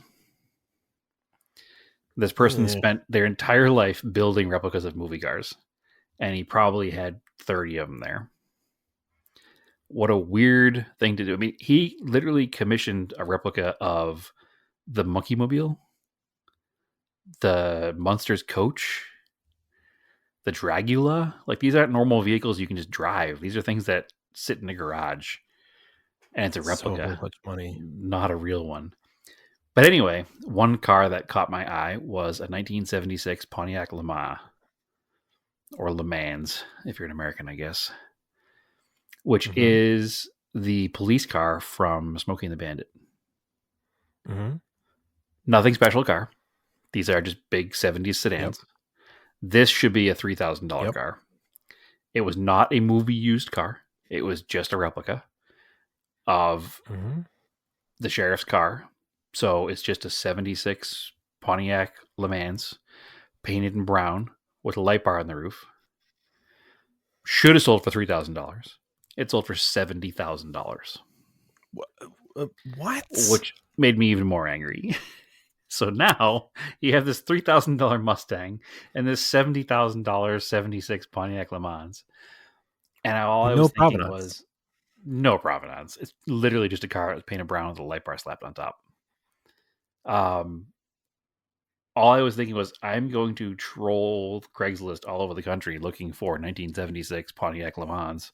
Speaker 5: This person spent their entire life building replicas of movie cars, and he probably had 30 of them there. What a weird thing to do. I mean, he literally commissioned a replica of the Monkey Mobile, the Munsters coach, the Dragula. Like, these aren't normal vehicles you can just drive. These are things that sit in a garage, and it's a replica.
Speaker 3: So much money.
Speaker 5: Not a real one. But anyway, one car that caught my eye was a 1976 Pontiac Le Mans, or Le Mans, if you're an American, I guess, which is the police car from Smokey and the Bandit. Nothing special car. These are just big 70s sedans. Yep. This should be a $3,000 car. It was not a movie used car. It was just a replica of the sheriff's car. So it's just a 76 Pontiac Le Mans painted in brown with a light bar on the roof. Should have sold for $3,000. It sold for $70,000.
Speaker 3: What?
Speaker 5: Which made me even more angry. So now you have this $3,000 Mustang and this $70,000 76 Pontiac Le Mans. And all I was thinking was no provenance. It's literally just a car that was painted brown with a light bar slapped on top. All I was thinking was I'm going to troll Craigslist all over the country looking for 1976 Pontiac Le Mans,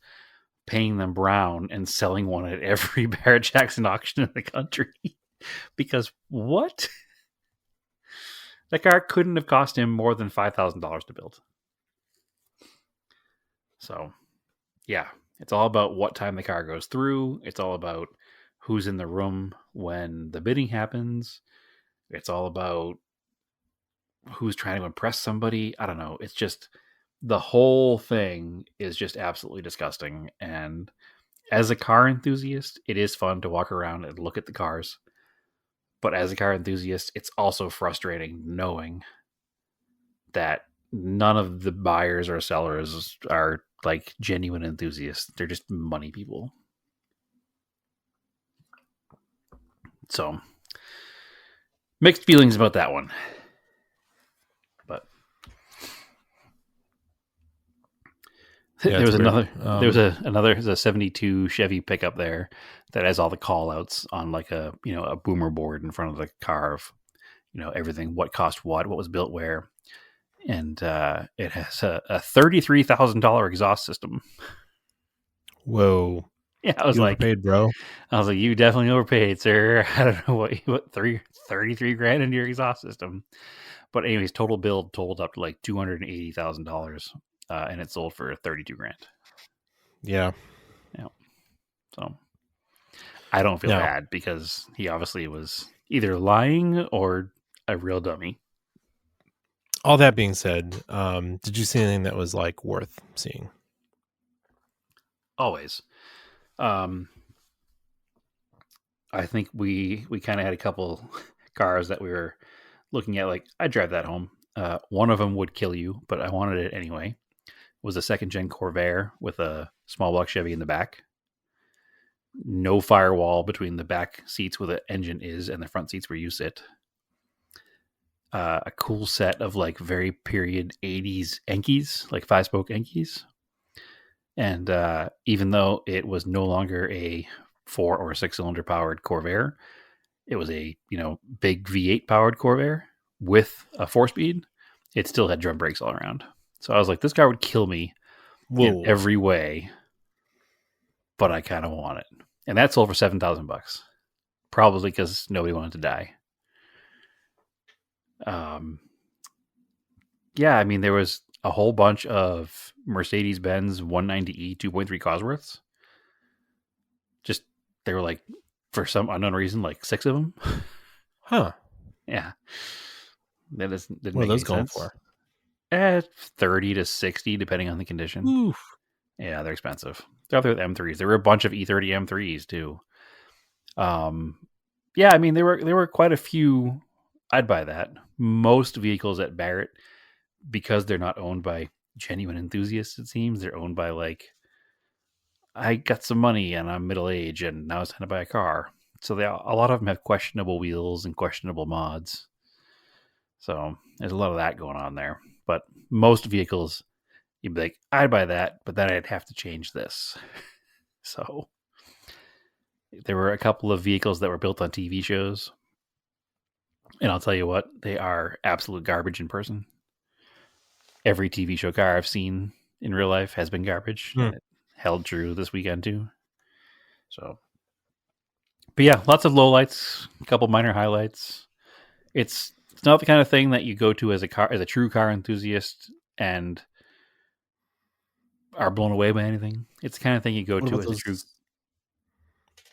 Speaker 5: painting them brown and selling one at every Barrett Jackson auction in the country. Because what? That car couldn't have cost him more than $5,000 to build. So, yeah, it's all about what time the car goes through. It's all about who's in the room when the bidding happens. It's all about who's trying to impress somebody. I don't know. It's just the whole thing is just absolutely disgusting. And as a car enthusiast, it is fun to walk around and look at the cars. But as a car enthusiast, it's also frustrating knowing that none of the buyers or sellers are like genuine enthusiasts. They're just money people. So mixed feelings about that one. But
Speaker 3: yeah,
Speaker 5: there was another 72 Chevy pickup there that has all the call outs on like a boomer board in front of the car of everything, what cost what was built where. And it has a $33,000 exhaust system.
Speaker 3: Whoa.
Speaker 5: Yeah, I was like,
Speaker 3: overpaid, bro.
Speaker 5: I was like, you definitely overpaid, sir. I don't know what 33 grand into your exhaust system. But anyways, total build totaled up to like $280,000, and it sold for 32 grand.
Speaker 3: Yeah.
Speaker 5: Yeah. So I don't feel bad because he obviously was either lying or a real dummy.
Speaker 3: All that being said, did you see anything that was like worth seeing?
Speaker 5: Always. I think we kind of had a couple cars that we were looking at. Like, I'd drive that home. One of them would kill you, but I wanted it anyway. It was a second gen Corvair with a small block Chevy in the back. No firewall between the back seats where the engine is and the front seats where you sit. A cool set of like very period 80s Enkeis, like 5-spoke Enkeis. And even though it was no longer a 4 or 6 cylinder powered Corvair, it was a big V8 powered Corvair with a 4-speed. It still had drum brakes all around. So I was like, this car would kill me in every way, but I kind of want it. And that sold for $7,000, probably because nobody wanted to die. Yeah, I mean, there was a whole bunch of Mercedes-Benz 190E 2.3 Cosworths. Just, they were like, for some unknown reason, like 6 of them.
Speaker 3: Huh.
Speaker 5: Yeah. That didn't
Speaker 3: what are
Speaker 5: make
Speaker 3: those
Speaker 5: any
Speaker 3: going
Speaker 5: sense.
Speaker 3: for?
Speaker 5: 30 to 60, depending on the condition.
Speaker 3: Oof.
Speaker 5: Yeah, they're expensive. They're up there with M3s. There were a bunch of E30 M3s too. Yeah, I mean there were quite a few. I'd buy that. Most vehicles at Barrett, because they're not owned by genuine enthusiasts, it seems they're owned by like, I got some money and I'm middle age and now it's time to buy a car. So a lot of them have questionable wheels and questionable mods. So there's a lot of that going on there. But most vehicles, you'd be like, I'd buy that, but then I'd have to change this. So there were a couple of vehicles that were built on TV shows. And I'll tell you what, they are absolute garbage in person. Every TV show car I've seen in real life has been garbage. And it held true this weekend too. So, but yeah, lots of lowlights, a couple minor highlights. It's not the kind of thing that you go to as a true car enthusiast and are blown away by anything. It's the kind of thing you go to as a true.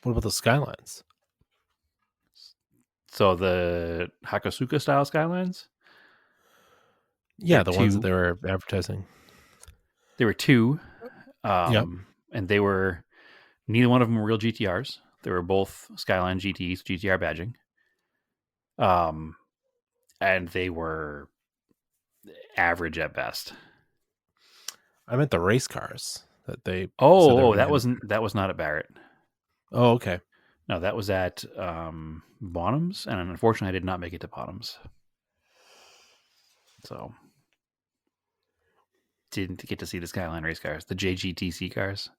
Speaker 3: What about the Skylines?
Speaker 5: So the Hakosuka style Skylines?
Speaker 3: Yeah, the ones that they were advertising.
Speaker 5: There were two. And they were, neither one of them were real GTRs. They were both Skyline GTs, GTR badging. And they were average at best.
Speaker 3: I meant the race cars that they.
Speaker 5: That was not at Barrett.
Speaker 3: Oh, okay.
Speaker 5: No, that was at Bonhams, and unfortunately, I did not make it to Bonhams. So, didn't get to see the Skyline race cars, the JGTC cars.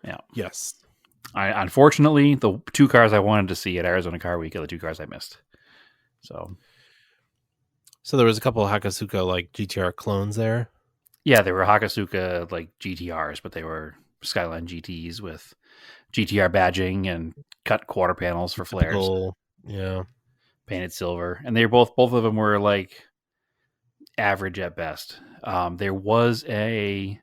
Speaker 5: Yeah.
Speaker 3: Yes.
Speaker 5: Unfortunately, the two cars I wanted to see at Arizona Car Week are the two cars I missed. So
Speaker 3: there was a couple of Hakosuka like GTR clones there.
Speaker 5: Yeah, they were Hakosuka like GTRs, but they were Skyline GTs with GTR badging and cut quarter panels for flares.
Speaker 3: Yeah,
Speaker 5: painted silver, and they were both of them were like average at best. There was I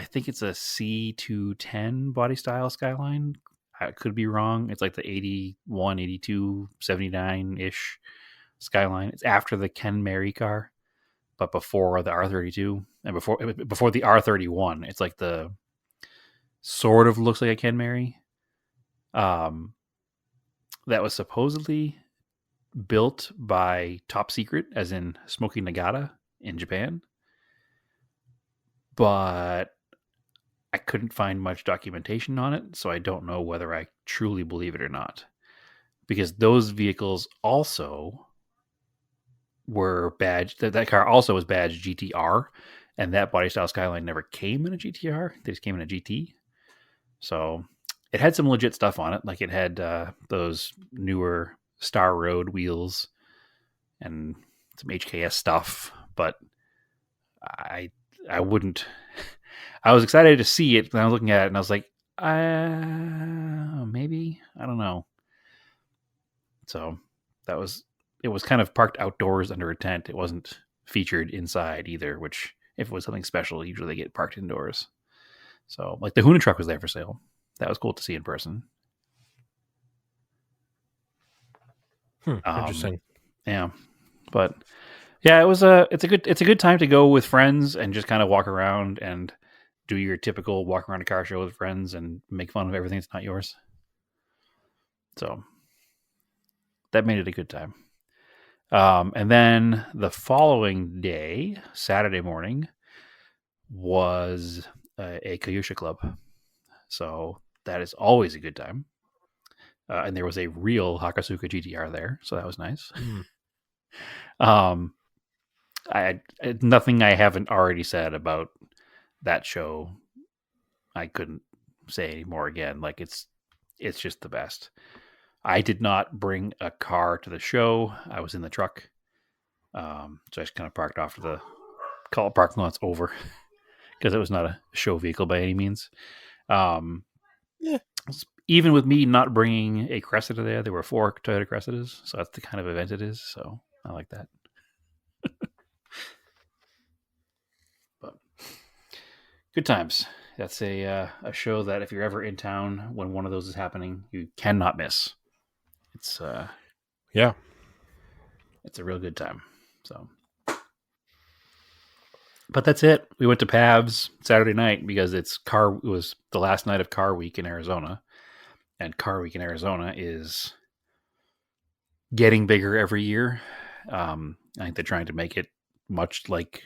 Speaker 5: think it's a C210 body style Skyline. I could be wrong. It's like the 81, 82, 79-ish Skyline. It's after the Ken Mary car, but before the R32 and before the R31. It's like the sort of looks like a Ken Mary. That was supposedly built by Top Secret, as in Smoky Nagata in Japan. But I couldn't find much documentation on it, so I don't know whether I truly believe it or not. Because those vehicles also were badged. That car also was badged GTR, and that body style Skyline never came in a GTR. They just came in a GT. So it had some legit stuff on it. Like it had those newer Star Road wheels and some HKS stuff, but I wouldn't. I was excited to see it when I was looking at it, and I was like, maybe, I don't know. So it was kind of parked outdoors under a tent. It wasn't featured inside either, which if it was something special, usually they get parked indoors. So like the Huna truck was there for sale. That was cool to see in person.
Speaker 3: Interesting.
Speaker 5: Yeah. But yeah, it's a good time to go with friends and just kind of walk around and do your typical walk around a car show with friends and make fun of everything that's not yours. So that made it a good time. And then the following day, Saturday morning, was a Kyusha club. So that is always a good time. And there was a real Hakosuka GTR there, so that was nice. Nothing I haven't already said about that show, I couldn't say anymore again. Like it's just the best. I did not bring a car to the show. I was in the truck. So I just kind of parked off to the parking lot's over because it was not a show vehicle by any means. Even with me not bringing a Cressida there were 4 Toyota Cressidas. So that's the kind of event it is. So I like that. But good times. That's a show that if you're ever in town when one of those is happening, you cannot miss. It's it's a real good time. So But that's it. We went to Pavs Saturday night because it was the last night of Car Week in Arizona. And Car Week in Arizona is getting bigger every year. I think they're trying to make it much like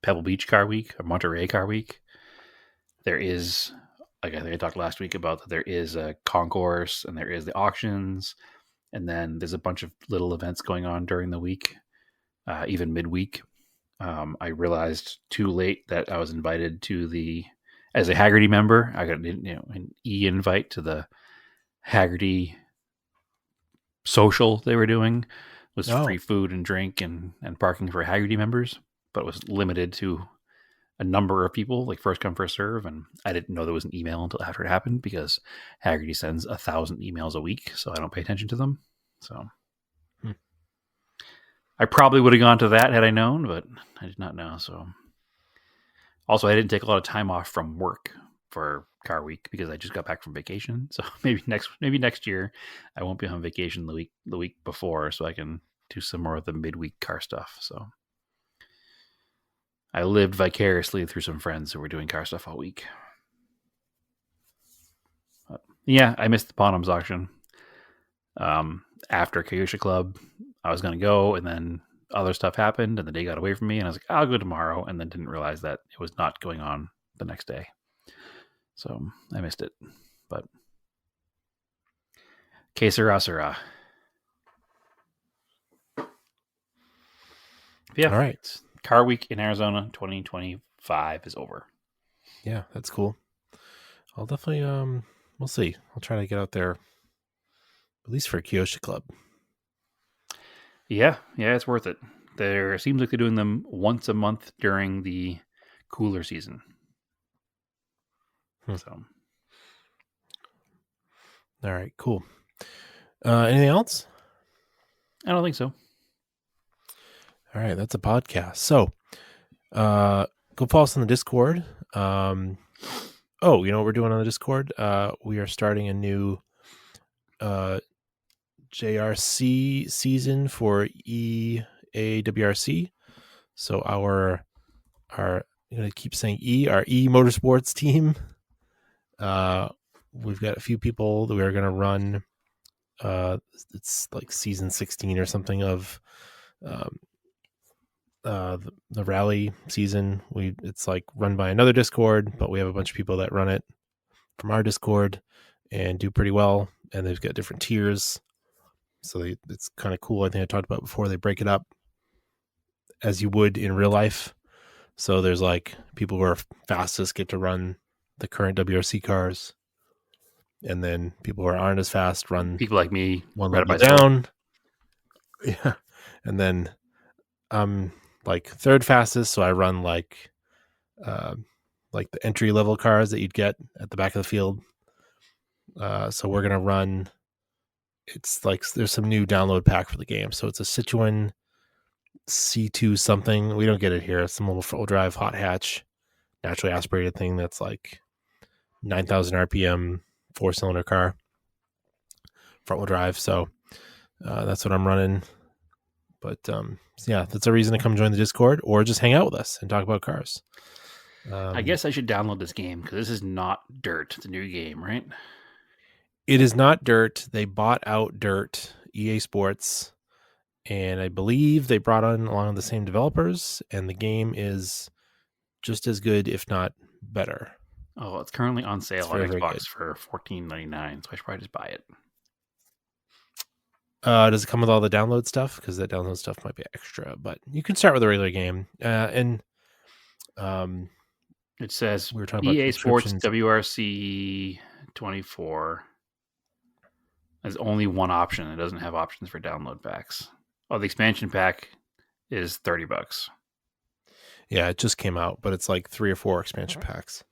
Speaker 5: Pebble Beach Car Week or Monterey Car Week. There is, like I think I talked last week about that, there is a concourse and there is the auctions. And then there's a bunch of little events going on during the week, even midweek. I realized too late that I was invited to as a Haggerty member, I got an e-invite to the Haggerty social they were doing. It was free food and drink and parking for Haggerty members, but it was limited to a number of people, like first come, first serve. And I didn't know there was an email until after it happened because Haggerty sends 1,000 emails a week, so I don't pay attention to them. So I probably would have gone to that had I known, but I did not know. So also, I didn't take a lot of time off from work for Car Week because I just got back from vacation. So maybe next year I won't be on vacation the week before, so I can do some more of the midweek car stuff. So I lived vicariously through some friends who were doing car stuff all week. But yeah, I missed the Bonhams auction. After Kyusha Club, I was going to go, and then other stuff happened, and the day got away from me, and I was like, I'll go tomorrow, and then didn't realize that it was not going on the next day. So I missed it. But que sera, sera. Yeah.
Speaker 3: All right.
Speaker 5: Car Week in Arizona 2025 is over.
Speaker 3: Yeah, that's cool. I'll definitely, we'll see. I'll try to get out there, at least for Kyosha Club.
Speaker 5: Yeah, it's worth it. There seems like they're doing them once a month during the cooler season. So,
Speaker 3: all right, cool. Anything else?
Speaker 5: I don't think so.
Speaker 3: All right, that's a podcast. So, go follow us on the Discord. You know what we're doing on the Discord? We are starting a new JRC season for EAWRC. So I'm gonna keep saying our E Motorsports team. We've got a few people that we are gonna run. It's like season 16 or something of the rally season. It's like run by another Discord, but we have a bunch of people that run it from our Discord and do pretty well. And they've got different tiers. So it's kind of cool. I think I talked about before, they break it up as you would in real life. So there's like people who are fastest get to run the current WRC cars. And then people who aren't as fast run
Speaker 5: people like me
Speaker 3: one
Speaker 5: right
Speaker 3: level down. Yeah. And then I'm like third fastest. So I run like the entry level cars that you'd get at the back of the field. So we're going to run, it's like there's some new download pack for the game. So it's a Citroen C2 something. We don't get it here. It's some little full drive hot hatch, naturally aspirated thing that's like 9,000 RPM, 4-cylinder car, front wheel drive. So that's what I'm running. But yeah, that's a reason to come join the Discord or just hang out with us and talk about cars.
Speaker 5: I guess I should download this game because this is not Dirt. It's a new game, right?
Speaker 3: It is not Dirt. They bought out Dirt, EA Sports, and I believe they brought on along the same developers, and the game is just as good, if not better.
Speaker 5: Oh, it's currently on sale on
Speaker 3: very
Speaker 5: Xbox
Speaker 3: good.
Speaker 5: for $14.99, so I should probably just buy it.
Speaker 3: Does it come with all the download stuff? Because that download stuff might be extra, but you can start with a regular game.
Speaker 5: It says
Speaker 3: we were talking about
Speaker 5: EA Sports
Speaker 3: subscriptions.
Speaker 5: WRC 24 has only one option. It doesn't have options for download packs. Oh, the expansion pack is $30.
Speaker 3: Yeah, it just came out, but it's like 3 or 4 expansion packs.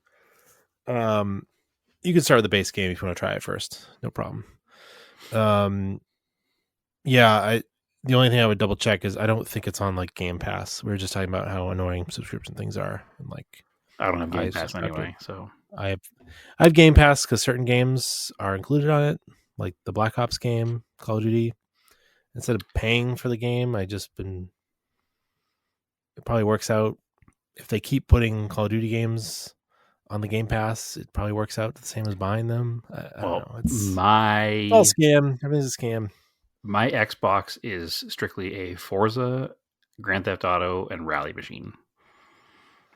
Speaker 3: You can start with the base game if you want to try it first. No problem. Yeah, the only thing I would double check is I don't think it's on like Game Pass. We were just talking about how annoying subscription things are, and like
Speaker 5: I don't have Game Pass
Speaker 3: subscribe to
Speaker 5: anyway, so
Speaker 3: I have Game Pass because certain games are included on it, like the Black Ops game, Call of Duty. Instead of paying for the game, it probably works out if they keep putting Call of Duty games on the Game Pass, it probably works out the same as buying them. I don't know. It's all a scam. Everything's a scam.
Speaker 5: My Xbox is strictly a Forza, Grand Theft Auto, and Rally machine,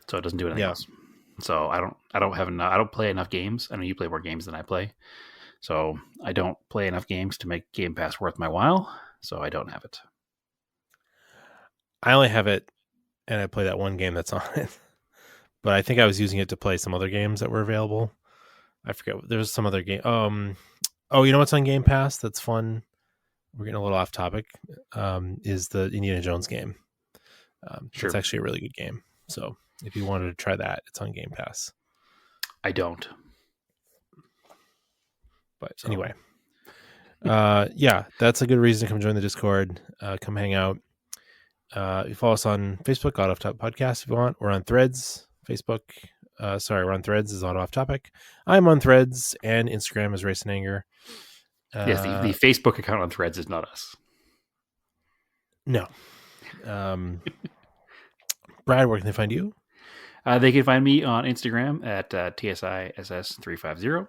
Speaker 5: so it doesn't do anything else. So I don't play enough games. I know you play more games than I play, so I don't play enough games to make Game Pass worth my while. So I don't have it.
Speaker 3: I only have it, and I play that one game that's on it. But I think I was using it to play some other games that were available. I forget. There's some other game. Oh, you know what's on Game Pass? That's fun. We're getting a little off topic. Is the Indiana Jones game? Sure. It's actually a really good game. So if you wanted to try that, it's on Game Pass.
Speaker 5: I don't.
Speaker 3: But anyway, yeah, that's a good reason to come join the Discord. Come hang out. You follow us on Facebook, Auto Off Topic Podcast, if you want. We're on Threads. Facebook. We're on Threads is Auto Off Topic. I'm on Threads, and Instagram is Race and Anger.
Speaker 5: Yes, the Facebook account on Threads is not us.
Speaker 3: No. Brad, where can they find you?
Speaker 5: They can find me on Instagram at TSISS350.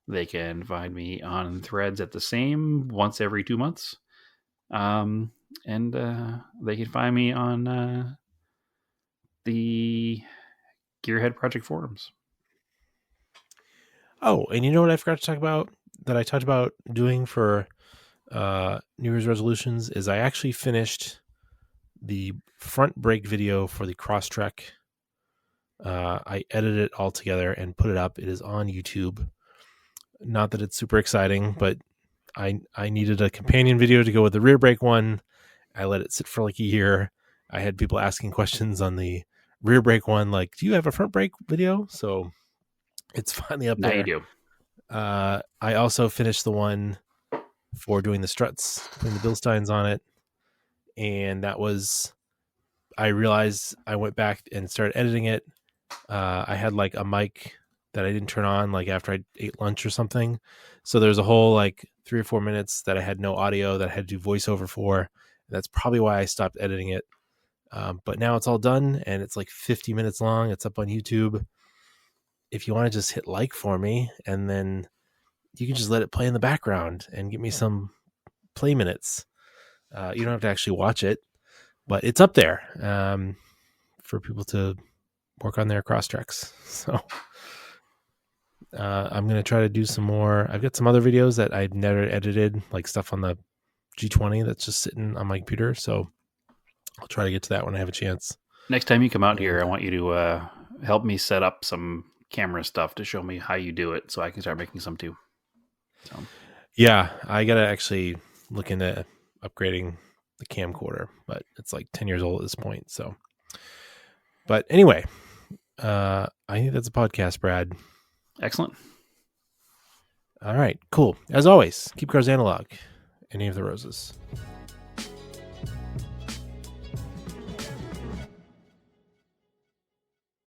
Speaker 5: They can find me on Threads at the same once every 2 months. And they can find me on the Gearhead Project forums.
Speaker 3: Oh, and you know what I forgot to talk about that I talked about doing for New Year's resolutions is I actually finished the front brake video for the Crosstrek. I edited it all together and put it up. It is on YouTube. Not that it's super exciting, but I needed a companion video to go with the rear brake one. I let it sit for like a year. I had people asking questions on the rear brake one, like, do you have a front brake video? So it's finally up there.
Speaker 5: Now you do.
Speaker 3: I also finished the one for doing the struts, putting the Bilsteins on it. And that was, I realized I went back and started editing it. I had like a mic that I didn't turn on like after I ate lunch or something. So there's a whole like 3 or 4 minutes that I had no audio that I had to do voiceover for. That's probably why I stopped editing it. But now it's all done and it's like 50 minutes long. It's up on YouTube. If you want to just hit like for me, and then you can just let it play in the background and give me some play minutes. You don't have to actually watch it, but it's up there for people to work on their cross treks. So I'm going to try to do some more. I've got some other videos that I've never edited, like stuff on the G20 that's just sitting on my computer. So I'll try to get to that when I have a chance.
Speaker 5: Next time you come out here, I want you to help me set up some camera stuff to show me how you do it so I can start making some too. So
Speaker 3: yeah, I got to actually look into upgrading the camcorder, but it's like 10 years old at this point. So, but anyway, I think that's a podcast, Brad.
Speaker 5: Excellent.
Speaker 3: All right, cool. As always, keep cars analog. Any of the roses.